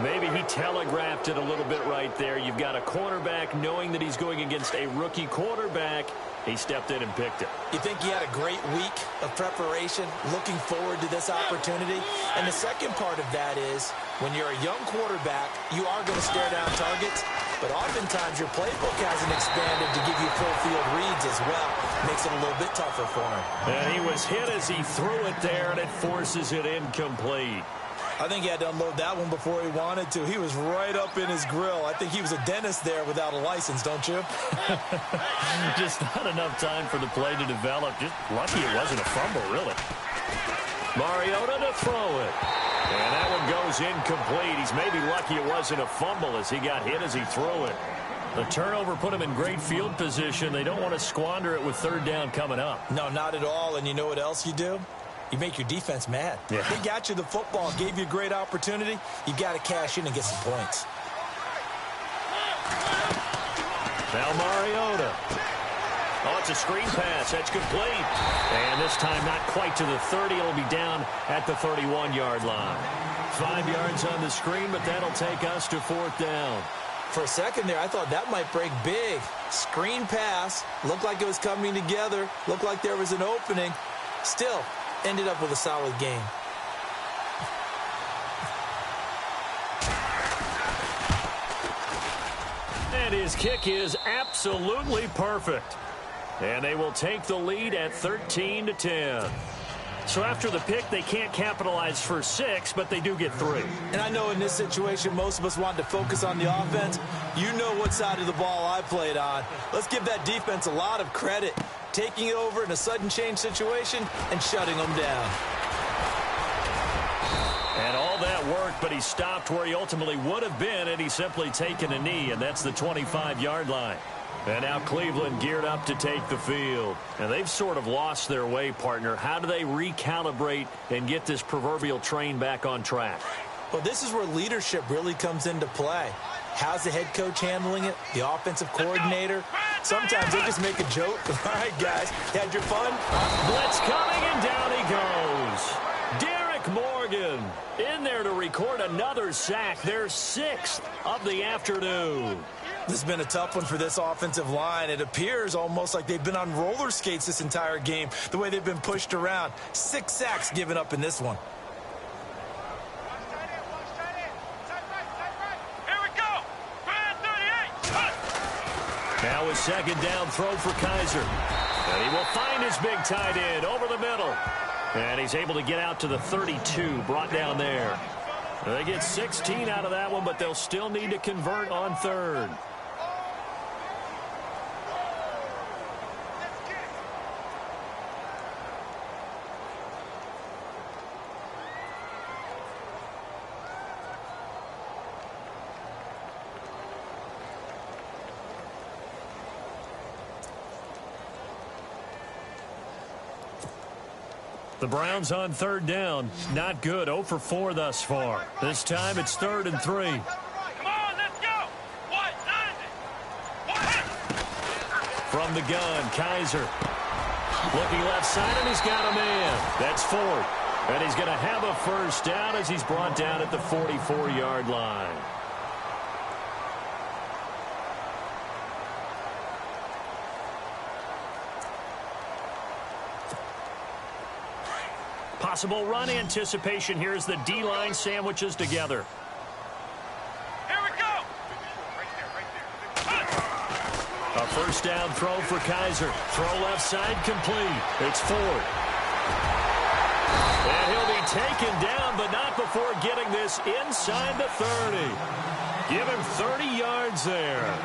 Maybe he telegraphed it a little bit right there. You've got a cornerback knowing that he's going against a rookie quarterback. He stepped in and picked it. You think he had a great week of preparation, looking forward to this opportunity? And the second part of that is, when you're a young quarterback, you are going to stare down targets, but oftentimes your playbook hasn't expanded to give you full field reads as well. Makes it a little bit tougher for him. And he was hit as he threw it there, and it forces it incomplete. I think he had to unload that one before he wanted to. He was right up in his grill. I think he was a dentist there without a license, don't you? Just not enough time for the play to develop. Just lucky it wasn't a fumble, really. Mariota to throw it. And that one goes incomplete. He's maybe lucky it wasn't a fumble as he got hit as he threw it. The turnover put him in great field position. They don't want to squander it with third down coming up. No, not at all. And you know what else you do? You make your defense mad. Yeah. They got you the football, gave you a great opportunity. You got to cash in and get some points. Now Mariota. Oh, it's a screen pass. That's complete. And this time not quite to the 30. It'll be down at the 31-yard line. 5 yards on the screen, but that'll take us to fourth down. For a second there, I thought that might break big. Screen pass. Looked like it was coming together. Looked like there was an opening. Still, ended up with a solid game. And his kick is absolutely perfect. And they will take the lead at 13-10. So after the pick, they can't capitalize for 6, but they do get 3. And I know in this situation, most of us want to focus on the offense. You know what side of the ball I played on. Let's give that defense a lot of credit. Taking it over in a sudden change situation and shutting them down. And all that worked, but he stopped where he ultimately would have been, and he's simply taken a knee, and that's the 25-yard line. And now Cleveland geared up to take the field. And they've sort of lost their way, partner. How do they recalibrate and get this proverbial train back on track? Well, this is where leadership really comes into play. How's the head coach handling it? The offensive coordinator? Sometimes they just make a joke. All right, guys, had your fun? Blitz coming, and down he goes. goes. Derek Morgan in there to record another sack, their 6th of the afternoon. This has been a tough one for this offensive line. It appears almost like they've been on roller skates this entire game, the way they've been pushed around. 6 sacks given up in this one. Now a second down throw for Kaiser. And he will find his big tight end over the middle. And he's able to get out to the 32, brought down there. They get 16 out of that one, but they'll still need to convert on 3rd. The Browns on 3rd down. Not good. 0 for 4 thus far. This time it's 3rd and 3. Come on, let's go. What? From the gun, Kaiser. Looking left side, and he's got a man. That's 4th. And he's going to have a first down as he's brought down at the 44-yard line. Possible run anticipation here as the D-line sandwiches together. Here we go. Right there. A first down throw for Kaiser. Throw left side complete. It's 4th. And he'll be taken down, but not before getting this inside the 30. Give him 30 yards there.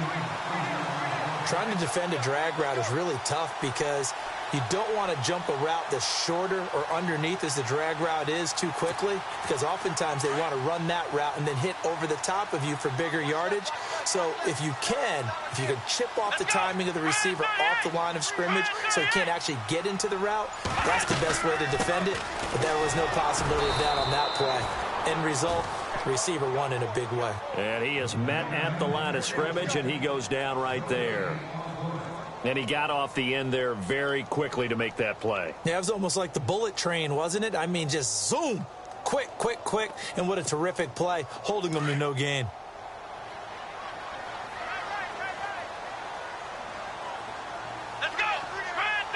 Trying to defend a drag route is really tough because you don't want to jump a route that's shorter or underneath as the drag route is too quickly, because oftentimes they want to run that route and then hit over the top of you for bigger yardage. So if you can chip off the timing of the receiver off the line of scrimmage so he can't actually get into the route, that's the best way to defend it. But there was no possibility of that on that play. End result, receiver won in a big way. And he is met at the line of scrimmage, and he goes down right there. And he got off the end there very quickly to make that play. Yeah, it was almost like the bullet train, wasn't it? I mean, just zoom. Quick, quick, quick. And what a terrific play, holding them to no gain. Let's go. Brand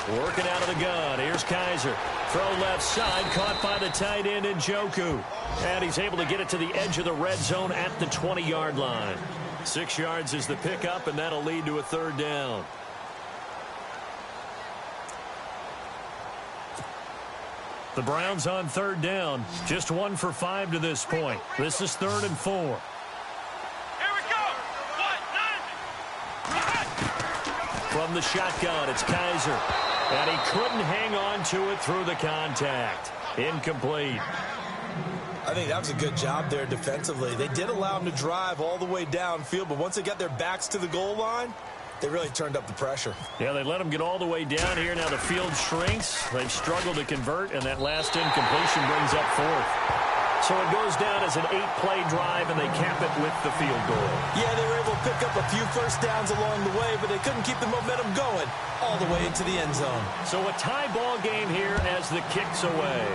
38. Working out of the gun. Here's Kaiser. Throw left side, caught by the tight end Njoku. And he's able to get it to the edge of the red zone at the 20-yard line. 6 yards is the pickup, and that'll lead to a 3rd down. The Browns on 3rd down. Just 1 for 5 to this point. This is 3rd and 4. Here we go. From the shotgun, it's Kaiser. And he couldn't hang on to it through the contact. Incomplete. I think that was a good job there defensively. They did allow him to drive all the way downfield, but once they got their backs to the goal line, they really turned up the pressure. Yeah, they let him get all the way down here. Now the field shrinks. They've struggled to convert, and that last incompletion brings up 4th. So it goes down as an 8-play drive, and they cap it with the field goal. Yeah, they were able to pick up a few first downs along the way, but they couldn't keep the momentum going all the way into the end zone. So a tie ball game here as the kick's away.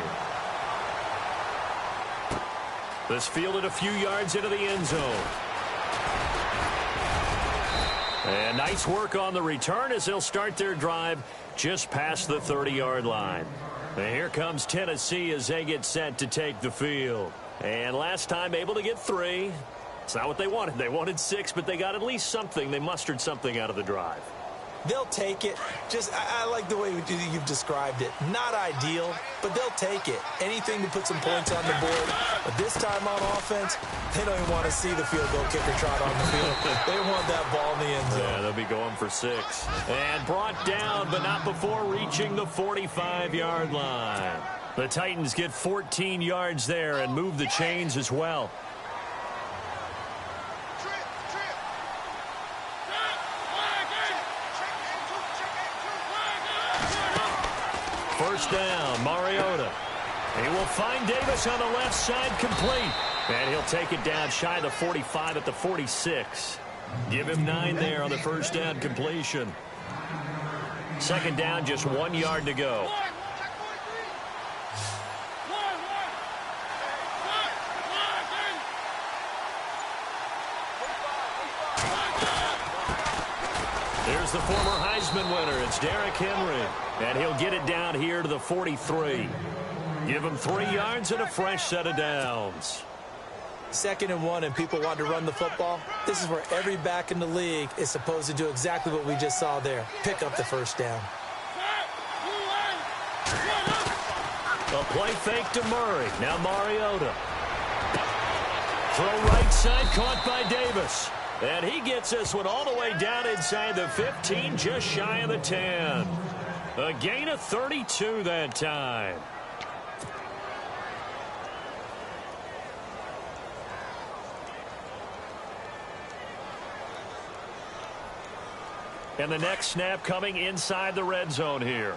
This fielded a few yards into the end zone. And nice work on the return as they'll start their drive just past the 30-yard line. And here comes Tennessee as they get set to take the field. And last time able to get 3. It's not what they wanted. They wanted 6, but they got at least something. They mustered something out of the drive. They'll take it. I like the way you've described it. Not ideal, but they'll take it. Anything to put some points on the board. But this time on offense, they don't even want to see the field goal kicker trot on the field. They want that ball in the end zone. Yeah, they'll be going for 6. And brought down, but not before reaching the 45-yard line. The Titans get 14 yards there and move the chains as well. First down, Mariota. He will find Davis on the left side, complete. And he'll take it down shy of the 45 at the 46. Give him 9 there on the first down completion. Second down, just 1 yard to go. Here's the former Heisman winner. It's Derrick Henry. And he'll get it down here to the 43. Give him 3 yards and a fresh set of downs. 2nd and 1 and people want to run the football. This is where every back in the league is supposed to do exactly what we just saw there. Pick up the first down. A play fake to Murray. Now Mariota. Throw right side, caught by Davis. And he gets this one all the way down inside the 15, just shy of the 10. A gain of 32 that time. And the next snap coming inside the red zone here.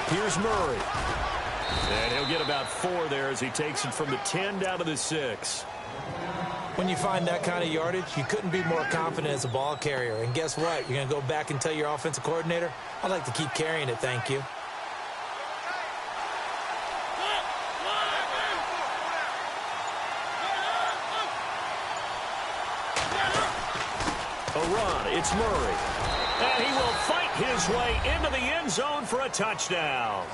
Here's Murray. And he'll get about 4 there as he takes it from the 10 down to the 6. When you find that kind of yardage, you couldn't be more confident as a ball carrier. And guess what? You're going to go back and tell your offensive coordinator, I'd like to keep carrying it, thank you. A run, it's Murray. And he will fight his way into the end zone for a touchdown.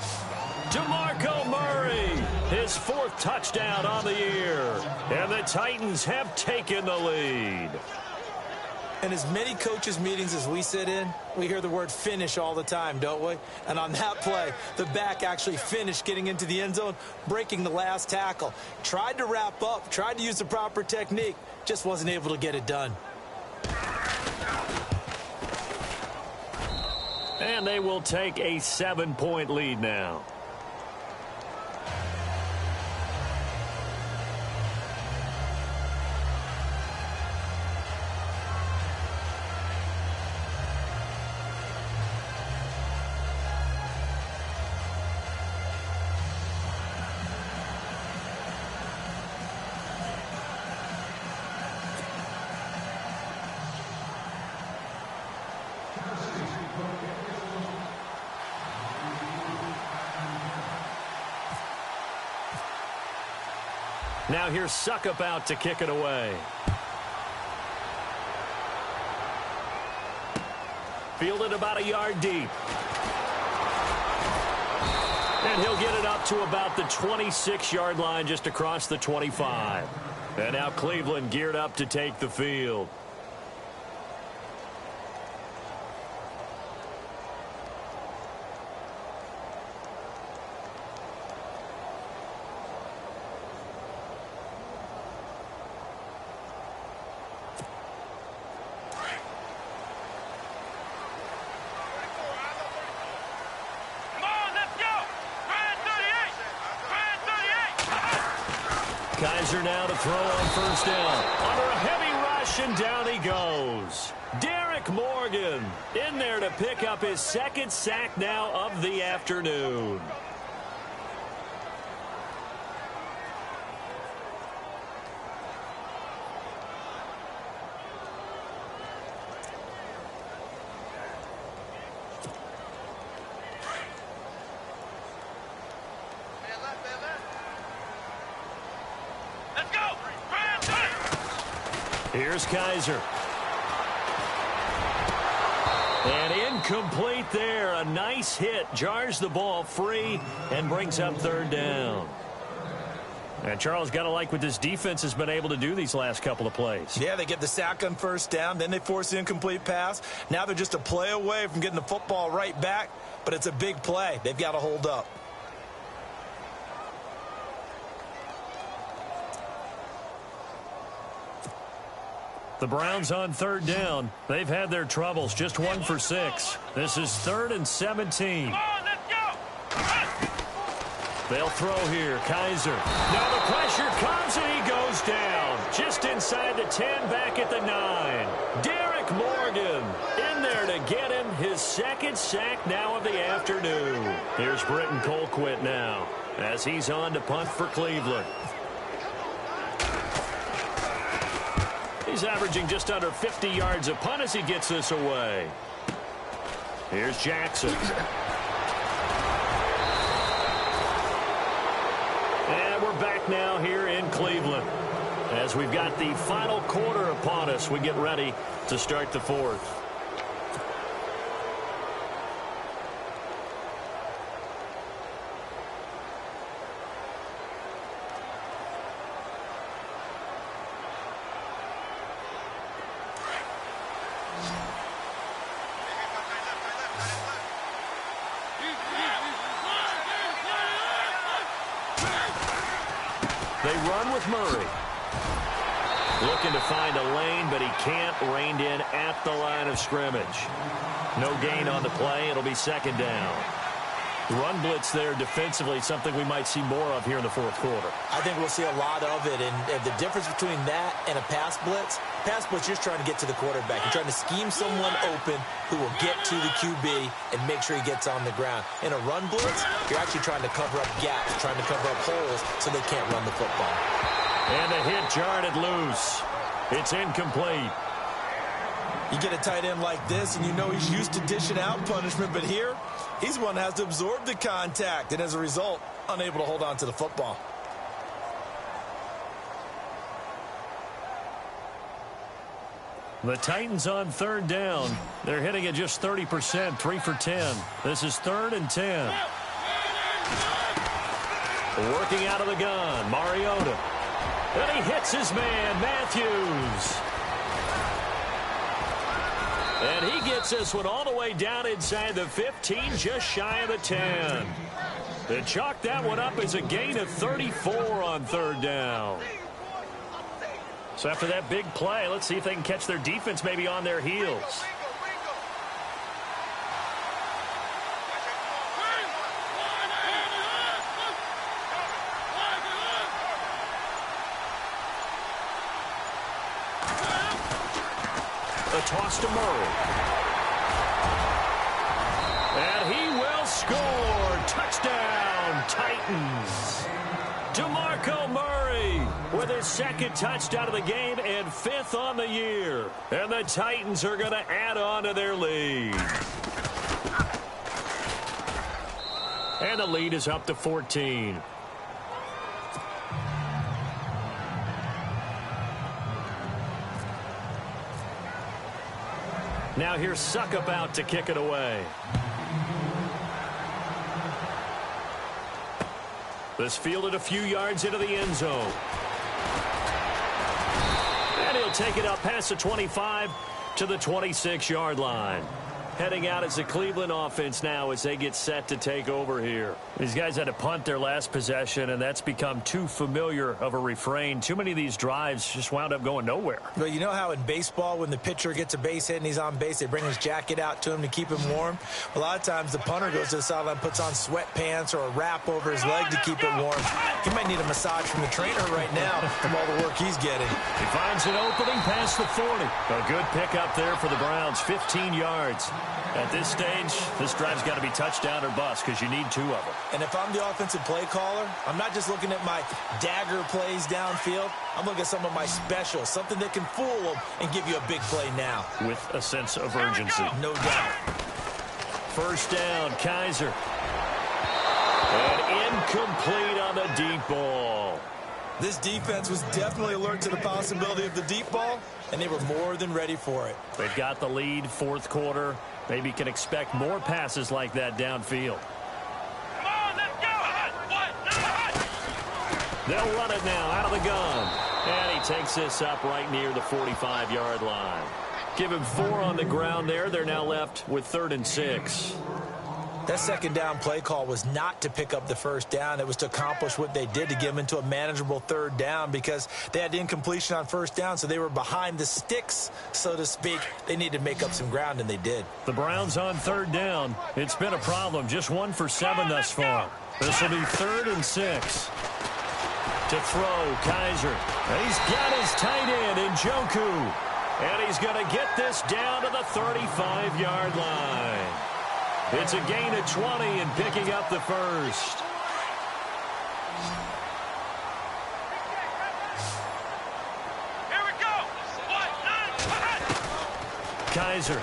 DeMarco Murray, his 4th touchdown on the year. And the Titans have taken the lead. In as many coaches' meetings as we sit in, we hear the word finish all the time, don't we? And on that play, the back actually finished getting into the end zone, breaking the last tackle. Tried to wrap up, tried to use the proper technique, just wasn't able to get it done. And they will take a 7-point lead now. Now here's Suckup out to kick it away. Fielded about a yard deep. And he'll get it up to about the 26-yard line just across the 25. And now Cleveland geared up to take the field. Kaiser now to throw on first down. Under a heavy rush, and down he goes. Derek Morgan in there to pick up his 2nd sack now of the afternoon. Here's Kaiser. And incomplete there. A nice hit. Jars the ball free and brings up 3rd down. And Charles, got to like what this defense has been able to do these last couple of plays. Yeah, they get the sack on first down. Then they force the incomplete pass. Now they're just a play away from getting the football right back. But it's a big play. They've got to hold up. The Browns on 3rd down. They've had their troubles. Just 1 for 6. This is 3rd and 17. Come on, let's go! They'll throw here. Kaiser. Now the pressure comes and he goes down. Just inside the 10, back at the 9. Derek Morgan in there to get him his 2nd sack now of the afternoon. Here's Britton Colquitt now as he's on to punt for Cleveland. He's averaging just under 50 yards a punt as he gets this away. Here's Jackson. And we're back now here in Cleveland. As we've got the final quarter upon us, we get ready to start the fourth. They run with Murray. Looking to find a lane, but he can't. Reined in at the line of scrimmage. No gain on the play. It'll be second down. Run blitz there defensively, something we might see more of here in the fourth quarter. I think we'll see a lot of it, and the difference between that and a pass blitz, you're just trying to get to the quarterback. You're trying to scheme someone open who will get to the QB and make sure he gets on the ground. In a run blitz, you're actually trying to cover up gaps, trying to cover up holes so they can't run the football. And the hit jarred it loose. It's incomplete. You get a tight end like this, and you know he's used to dishing out punishment, but here, he's the one that has to absorb the contact, and as a result, unable to hold on to the football. The Titans on third down. They're hitting at just 30%, 3 for 10. This is 3rd and 10. Working out of the gun, Mariota. And he hits his man, Matthews. And he gets this one all the way down inside the 15, just shy of the 10. They chalk that one up as a gain of 34 on third down. So after that big play, let's see if they can catch their defense maybe on their heels. A toss to Murray. And he will score. Touchdown, Titans. DeMarco Murray with his 2nd touchdown of the game and 5th on the year. And the Titans are going to add on to their lead. And the lead is up to 14. Now here's Suckup out to kick it away. This fielded a few yards into the end zone. And he'll take it up past the 25 to the 26-yard line. Heading out as the Cleveland offense now as they get set to take over here. These guys had to punt their last possession, and that's become too familiar of a refrain. Too many of these drives just wound up going nowhere. But you know how in baseball, when the pitcher gets a base hit and he's on base, they bring his jacket out to him to keep him warm? A lot of times the punter goes to the sideline, puts on sweatpants or a wrap over his leg to keep it warm. He might need a massage from the trainer right now from all the work he's getting. He finds an opening past the 40. A good pickup there for the Browns, 15 yards. At this stage, this drive's got to be touchdown or bust because you need 2 of them. And if I'm the offensive play caller, I'm not just looking at my dagger plays downfield. I'm looking at some of my specials, something that can fool them and give you a big play now. With a sense of urgency. No doubt. First down, Kaiser. And incomplete on the deep ball. This defense was definitely alert to the possibility of the deep ball, and they were more than ready for it. They've got the lead, 4th quarter. Maybe can expect more passes like that downfield. Come on, let's go! They'll run it now out of the gun. And he takes this up right near the 45-yard line. Give him 4 on the ground there. They're now left with 3rd and 6. That second down play call was not to pick up the first down. It was to accomplish what they did to get them into a manageable 3rd down because they had incompletion on first down, so they were behind the sticks, so to speak. They needed to make up some ground, and they did. The Browns on 3rd down. It's been a problem. Just 1 for 7 thus far. This will be 3rd and 6. To throw, Kaiser. And he's got his tight end, Njoku. And he's going to get this down to the 35-yard line. It's a gain of 20 and picking up the first. Here we go. 1, Kaiser.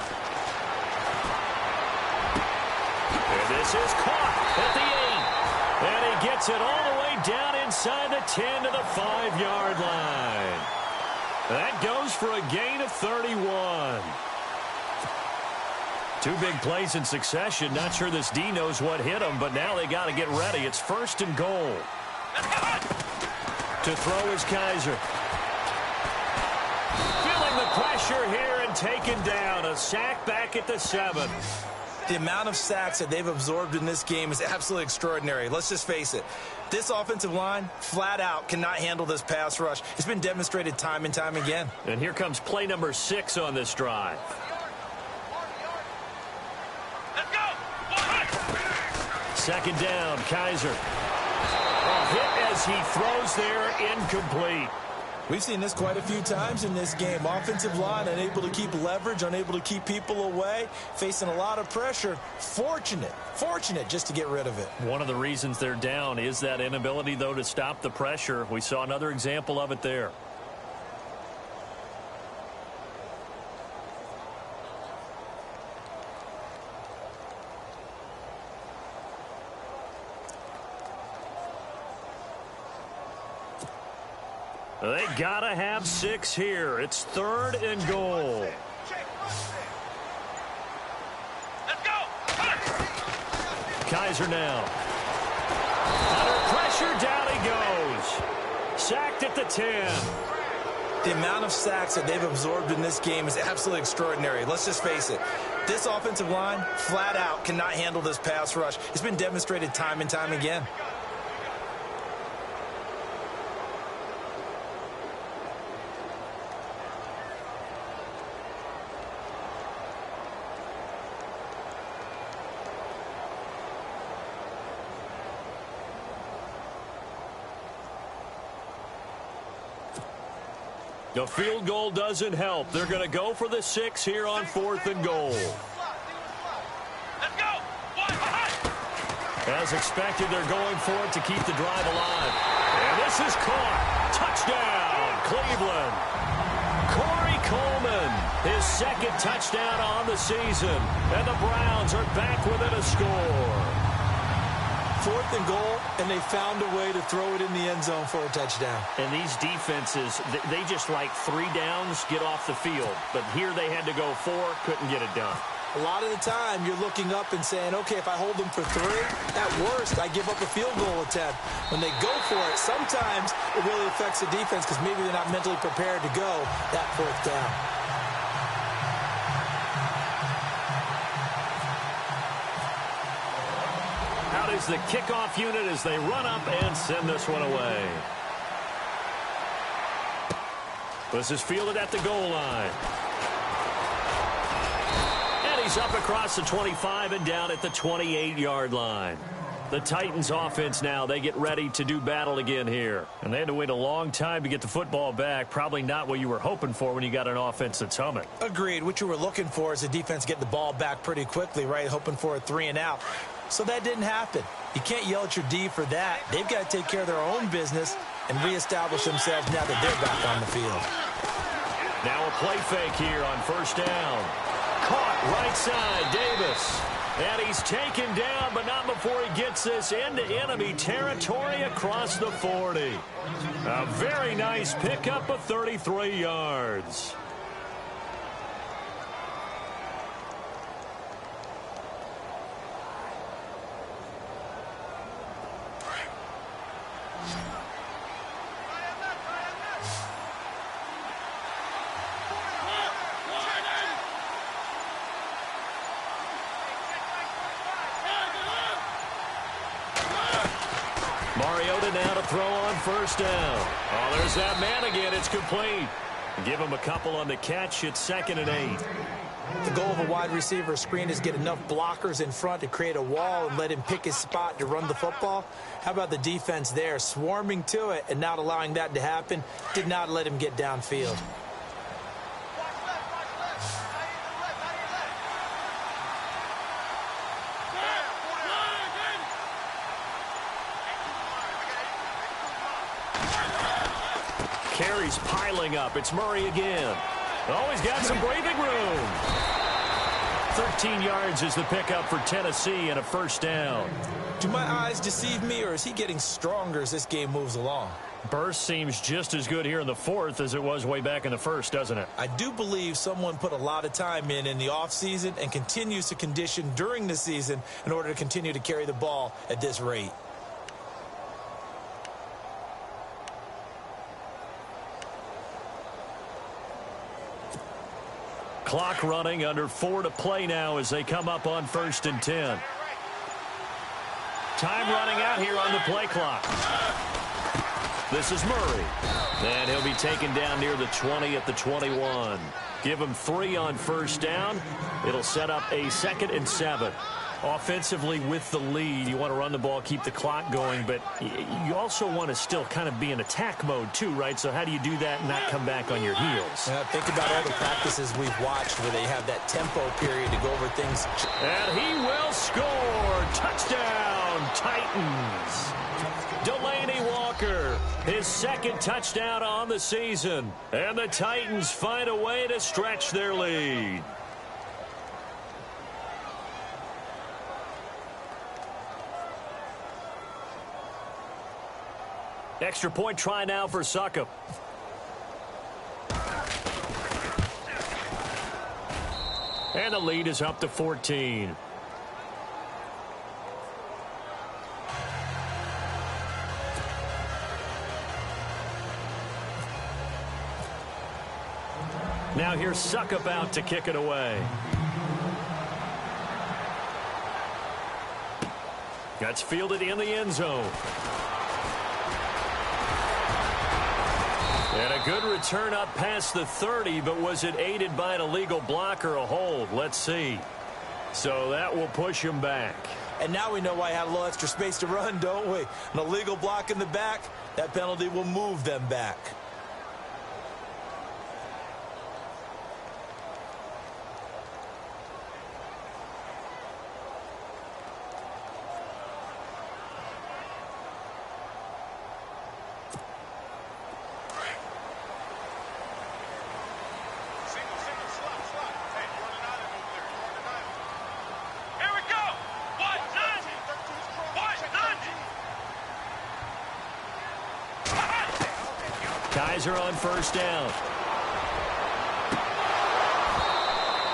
And this is caught at the 8. And he gets it all the way down inside the 10 to the 5-yard line. That goes for a gain of 31. Two big plays in succession. Not sure this D knows what hit him, but now they got to get ready. It's 1st and goal. To throw is Kaiser. Feeling the pressure here and taken down. A sack back at the 7. The amount of sacks that they've absorbed in this game is absolutely extraordinary. Let's just face it. This offensive line, flat out, cannot handle this pass rush. It's been demonstrated time and time again. And here comes play number 6 on this drive. Let's go. 2nd down, Kaiser. A hit as he throws there, incomplete. We've seen this quite a few times in this game. Offensive line unable to keep leverage, unable to keep people away, facing a lot of pressure. Fortunate just to get rid of it. One of the reasons they're down is that inability, though, to stop the pressure. We saw another example of it there. They gotta have 6 here. It's 3rd and goal. Let's go. Kaiser now. Under pressure, down he goes. Sacked at the 10. The amount of sacks that they've absorbed in this game is absolutely extraordinary. Let's just face it. This offensive line, flat out, cannot handle this pass rush. It's been demonstrated time and time again. The field goal doesn't help. They're going to go for the 6 here on 4th and goal. Let's go. As expected, they're going for it to keep the drive alive. And this is caught. Touchdown, Cleveland. Corey Coleman, his 2nd touchdown on the season. And the Browns are back within a score. 4th and goal, and they found a way to throw it in the end zone for a touchdown. And these defenses, they just like 3 downs, get off the field. But here they had to go 4, couldn't get it done. A lot of the time, you're looking up and saying, okay, if I hold them for 3, at worst, I give up a field goal attempt. When they go for it, sometimes it really affects the defense because maybe they're not mentally prepared to go that 4th down. Out is the kickoff unit as they run up and send this one away. This is fielded at the goal line. And he's up across the 25 and down at the 28-yard line. The Titans offense now, they get ready to do battle again here. And they had to wait a long time to get the football back. Probably not what you were hoping for when you got an offense that's humming. Agreed. What you were looking for is the defense getting the ball back pretty quickly, right? Hoping for a 3 and out. So that didn't happen. You can't yell at your D for that. They've got to take care of their own business and reestablish themselves now that they're back on the field. Now a play fake here on 1st down. Caught right side, Davis. And he's taken down, but not before he gets this into enemy territory across the 40. A very nice pickup of 33 yards. Now to throw on 1st down. Oh, there's that man again. It's complete. Give him a couple on the catch. It's 2nd and 8. The goal of a wide receiver screen is get enough blockers in front to create a wall and let him pick his spot to run the football. How about the defense there, swarming to it and not allowing that to happen? Did not let him get downfield. Carries piling up. It's Murray again. Oh, he's got some breathing room. 13 yards is the pickup for Tennessee and a first down. Do my eyes deceive me, or is he getting stronger as this game moves along? Burst seems just as good here in the fourth as it was way back in the first, doesn't it? I do believe someone put a lot of time in the offseason and continues to condition during the season in order to continue to carry the ball at this rate. Clock running, under 4 to play now as they come up on 1st and 10. Time running out here on the play clock. This is Murray. And he'll be taken down near the 20 at the 21. Give him 3 on first down. It'll set up a 2nd and 7. Offensively with the lead, you want to run the ball, keep the clock going, but you also want to still kind of be in attack mode too, right? So how do you do that and not come back on your heels? Think about all the practices we've watched where they have that tempo period to go over things. And he will score. Touchdown, Titans. Delaney Walker, his 2nd touchdown on the season. And the Titans find a way to stretch their lead. Extra point try now for Succop. And the lead is up to 14. Now here's Succop out to kick it away. That's fielded in the end zone. And a good return up past the 30, but was it aided by an illegal block or a hold? Let's see. So that will push him back. And now we know why I had a little extra space to run, don't we? An illegal block in the back, that penalty will move them back. Kaiser on first down.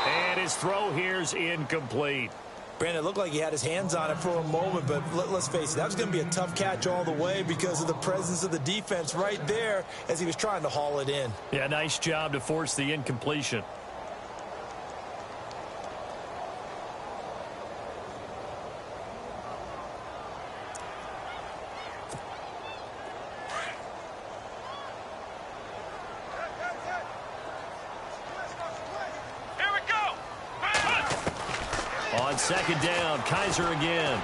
And his throw here's incomplete. Brandon, it looked like he had his hands on it for a moment, but let's face it, that was going to be a tough catch all the way because of the presence of the defense right there as he was trying to haul it in. Yeah, nice job to force the incompletion. On 2nd down, Kaiser again.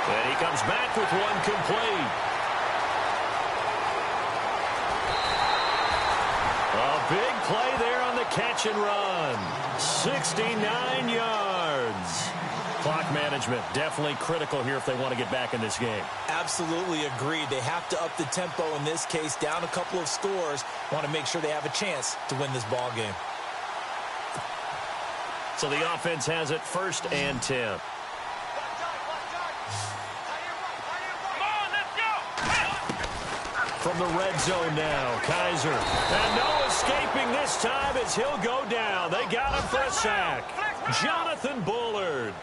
And he comes back with one complete. A big play there on the catch and run. 69 yards. Clock management definitely critical here if they want to get back in this game. Absolutely agreed. They have to up the tempo in this case, down a couple of scores. Want to make sure they have a chance to win this ball game. So the offense has it 1st and 10. From the red zone now, Kaiser. And no escaping this time as he'll go down. They got him for a sack. Jonathan Bullard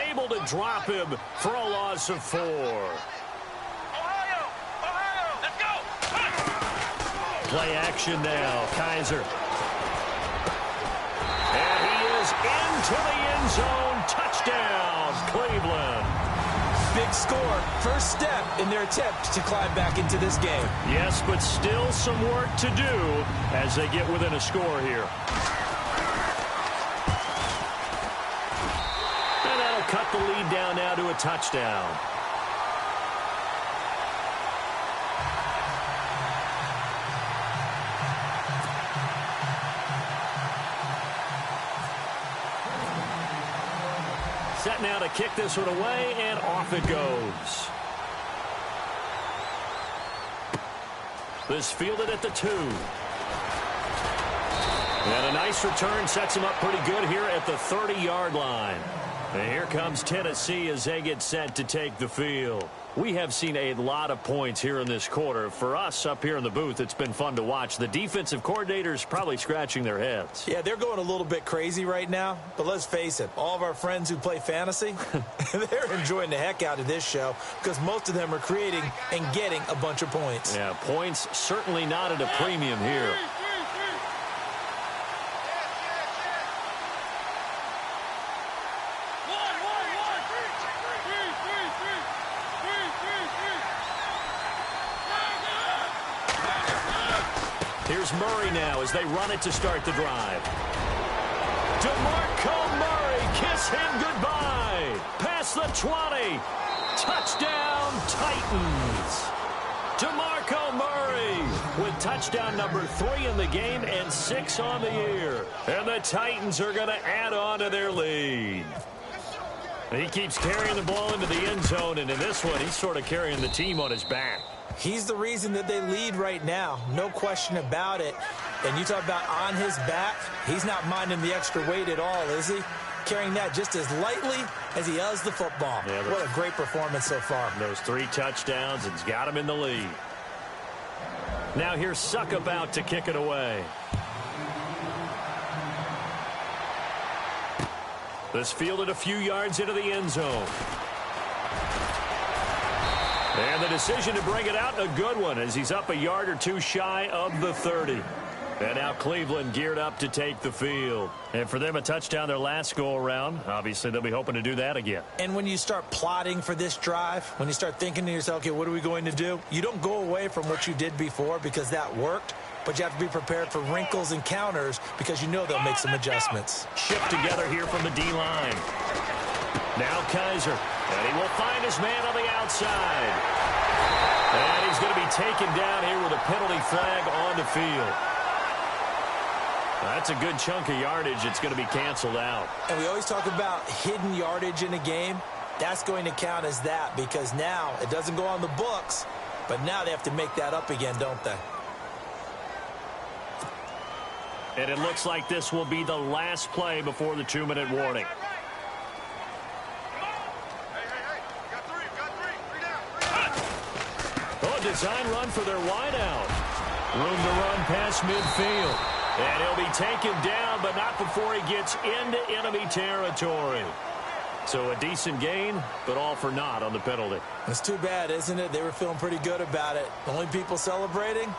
able to drop him for a loss of 4. Play action now, Kaiser. Into the end zone. Touchdown, Cleveland. Big score. First step in their attempt to climb back into this game. Yes, but still some work to do as they get within a score here. And that'll cut the lead down now to a touchdown. Set now to kick this one away, and off it goes. This fielded at the 2. And a nice return sets him up pretty good here at the 30-yard line. And here comes Tennessee as they get set to take the field. We have seen a lot of points here in this quarter. For us up here in the booth, it's been fun to watch. The defensive coordinators probably scratching their heads. Yeah, they're going a little bit crazy right now. But let's face it, all of our friends who play fantasy, they're enjoying the heck out of this show because most of them are creating and getting a bunch of points. Yeah, points certainly not at a premium here. Here's Murray now as they run it to start the drive. DeMarco Murray, kiss him goodbye. Past the 20. Touchdown, Titans. DeMarco Murray with touchdown number 3 in the game and 6 on the year. And the Titans are going to add on to their lead. He keeps carrying the ball into the end zone, and in this one, he's sort of carrying the team on his back. He's the reason that they lead right now. No question about it. And you talk about on his back, he's not minding the extra weight at all, is he? Carrying that just as lightly as he does the football. Yeah, what a great performance so far. Those 3 touchdowns, it's got him in the lead. Now here's Suckup out to kick it away. This fielded a few yards into the end zone. And the decision to bring it out, a good one, as he's up a yard or 2 shy of the 30. And now Cleveland geared up to take the field. And for them, a touchdown their last go-around. Obviously, they'll be hoping to do that again. And when you start plotting for this drive, when you start thinking to yourself, okay, what are we going to do? You don't go away from what you did before because that worked. But you have to be prepared for wrinkles and counters because you know they'll make some adjustments. Shift together here from the D-line. Now Kaiser. And he will find his man on the outside. And he's going to be taken down here with a penalty flag on the field. That's a good chunk of yardage. It's going to be canceled out. And we always talk about hidden yardage in a game. That's going to count as that because now it doesn't go on the books, but now they have to make that up again, don't they? And it looks like this will be the last play before the 2-minute warning. Oh, design run for their wideout. Room to run past midfield. And he'll be taken down, but not before he gets into enemy territory. So a decent gain, but all for naught on the penalty. It's too bad, isn't it? They were feeling pretty good about it. The only people celebrating,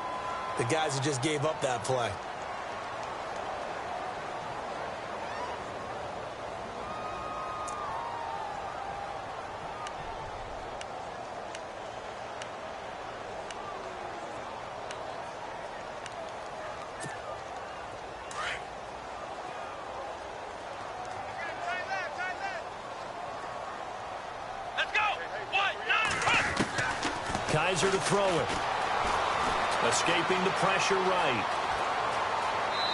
the guys who just gave up that play. Kaiser to throw it. Escaping the pressure right.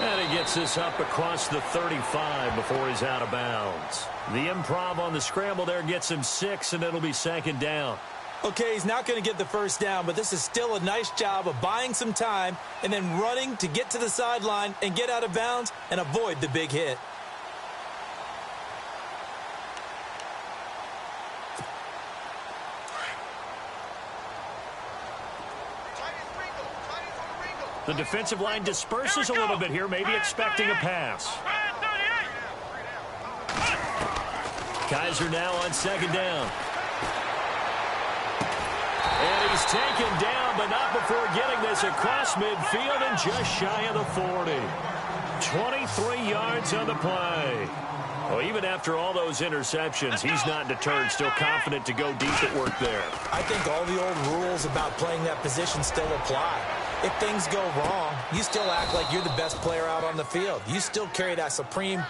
And he gets this up across the 35 before he's out of bounds. The improv on the scramble there gets him 6, and it'll be 2nd down. Okay, he's not going to get the first down, but this is still a nice job of buying some time and then running to get to the sideline and get out of bounds and avoid the big hit. The defensive line disperses a little bit here, maybe expecting a pass. Kaiser now on 2nd down. And he's taken down, but not before getting this across midfield and just shy of the 40. 23 yards on the play. Well, even after all those interceptions, he's not deterred, still confident to go deep at work there. I think all the old rules about playing that position still apply. If things go wrong, you still act like you're the best player out on the field. You still carry that supreme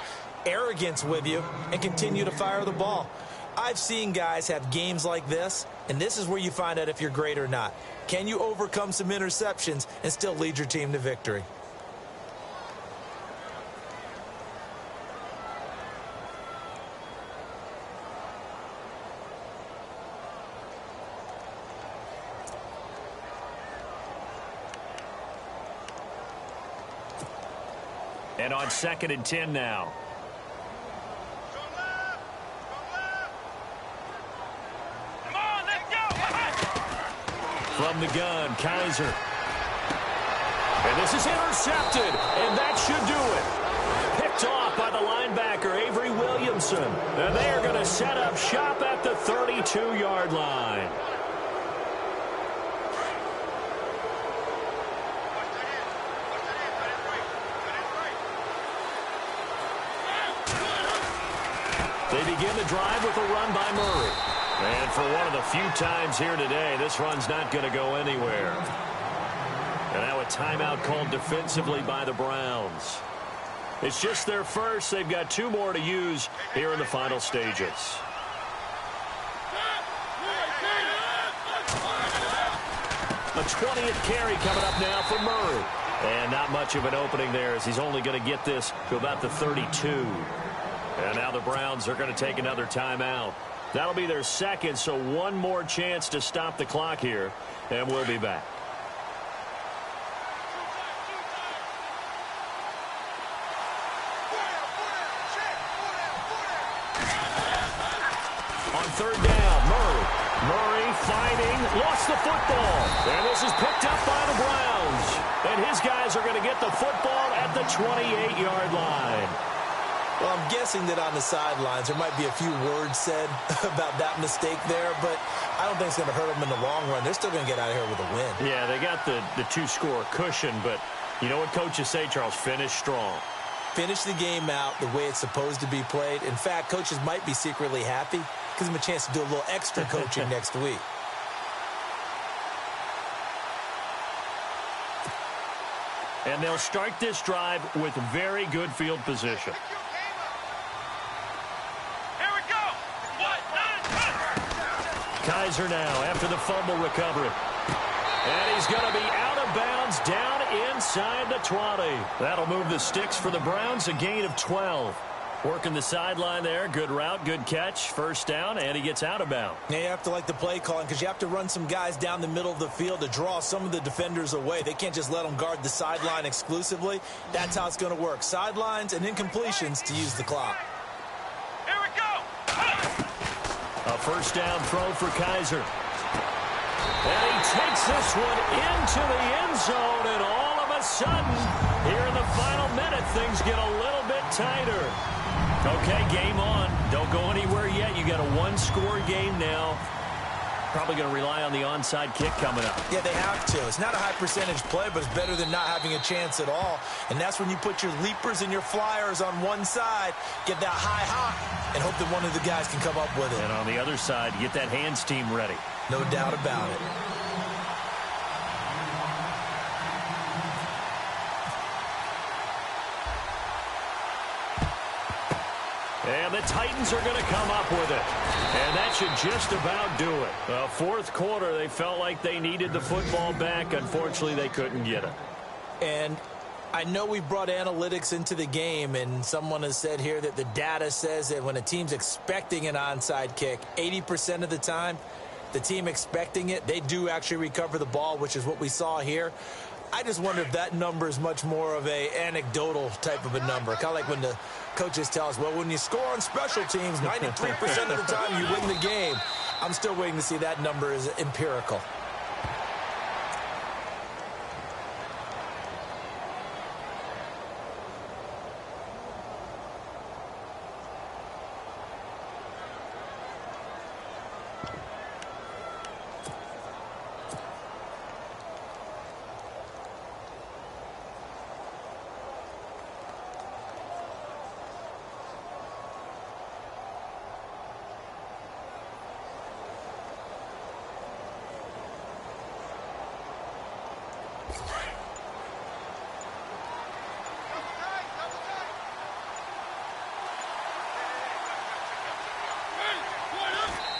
arrogance with you and continue to fire the ball. I've seen guys have games like this, and this is where you find out if you're great or not. Can you overcome some interceptions and still lead your team to victory? And on 2nd and 10 now. Come on, let's go. From the gun, Kaiser. And this is intercepted, and that should do it. Picked off by the linebacker, Avery Williamson. And they are going to set up shop at the 32-yard line. They begin the drive with a run by Murray. And for one of the few times here today, this run's not going to go anywhere. And now a timeout called defensively by the Browns. It's just their first. They've got 2 more to use here in the final stages. A 20th carry coming up now for Murray. And not much of an opening there as he's only going to get this to about the 32. And now the Browns are going to take another timeout. That'll be their second, so one more chance to stop the clock here. And we'll be back. On 3rd down, Murray fighting, lost the football. And this is picked up by the Browns. And his guys are going to get the football at the 28-yard line. Well, I'm guessing that on the sidelines there might be a few words said about that mistake there, but I don't think it's going to hurt them in the long run. They're still going to get out of here with a win. Yeah, they got the 2-score cushion, but you know what coaches say, Charles? Finish strong. Finish the game out the way it's supposed to be played. In fact, coaches might be secretly happy. Gives them a chance to do a little extra coaching next week. And they'll start this drive with very good field position. Here we go. Kaiser now after the fumble recovery. And he's going to be out of bounds down inside the 20. That'll move the sticks for the Browns, a gain of 12. Working the sideline there. Good route, good catch. First down, and he gets out of bounds. Now you have to like the play calling because you have to run some guys down the middle of the field to draw some of the defenders away. They can't just let them guard the sideline exclusively. That's how it's going to work. Sidelines and incompletions to use the clock. Here we go. A first down throw for Kaiser. And he takes this one into the end zone, and all of a sudden, here in the final minute, things get a little bit tighter. Okay, game on. Don't go anywhere yet. You got a 1-score game now. Probably going to rely on the onside kick coming up. Yeah, they have to. It's not a high percentage play, but it's better than not having a chance at all. And that's when you put your leapers and your flyers on one side, get that high hop, and hope that one of the guys can come up with it. And on the other side, get that hands team ready. No doubt about it. And the Titans are going to come up with it. And that should just about do it. The fourth quarter, they felt like they needed the football back. Unfortunately, they couldn't get it. And I know we brought analytics into the game, and someone has said here that the data says that when a team's expecting an onside kick, 80% of the time, the team expecting it, they do actually recover the ball, which is what we saw here. I just wonder if that number is much more of a anecdotal type of a number. Kind of like when the coaches tell us, well, when you score on special teams, 93% of the time you win the game. I'm still waiting to see that number is empirical.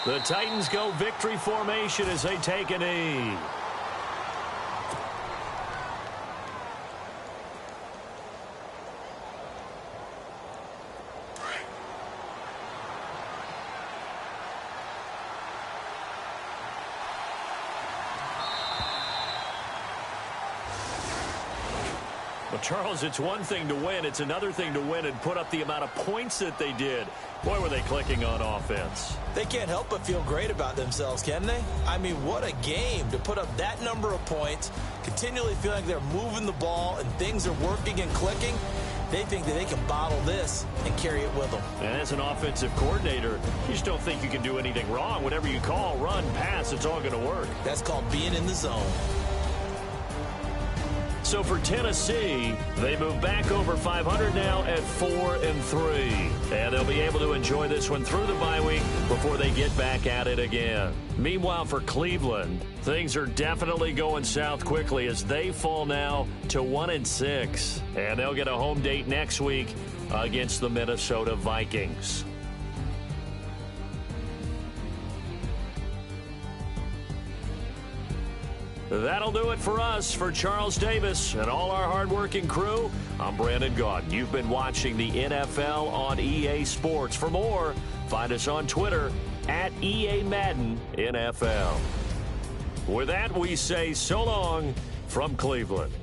The Titans go victory formation as they take a knee. Well, Charles, it's one thing to win. It's another thing to win and put up the amount of points that they did. Boy, were they clicking on offense. They can't help but feel great about themselves, can they? I mean, what a game to put up that number of points, continually feeling like they're moving the ball and things are working and clicking. They think that they can bottle this and carry it with them. And as an offensive coordinator, you just don't think you can do anything wrong. Whatever you call, run, pass, it's all going to work. That's called being in the zone. So for Tennessee, they move back over 500 now at 4-3. And they'll be able to enjoy this one through the bye week before they get back at it again. Meanwhile, for Cleveland, things are definitely going south quickly as they fall now to 1-6. And they'll get a home date next week against the Minnesota Vikings. That'll do it for us. For Charles Davis and all our hardworking crew, I'm Brandon Gaudin. You've been watching the NFL on EA Sports. For more, find us on Twitter at EA Madden NFL. With that, we say so long from Cleveland.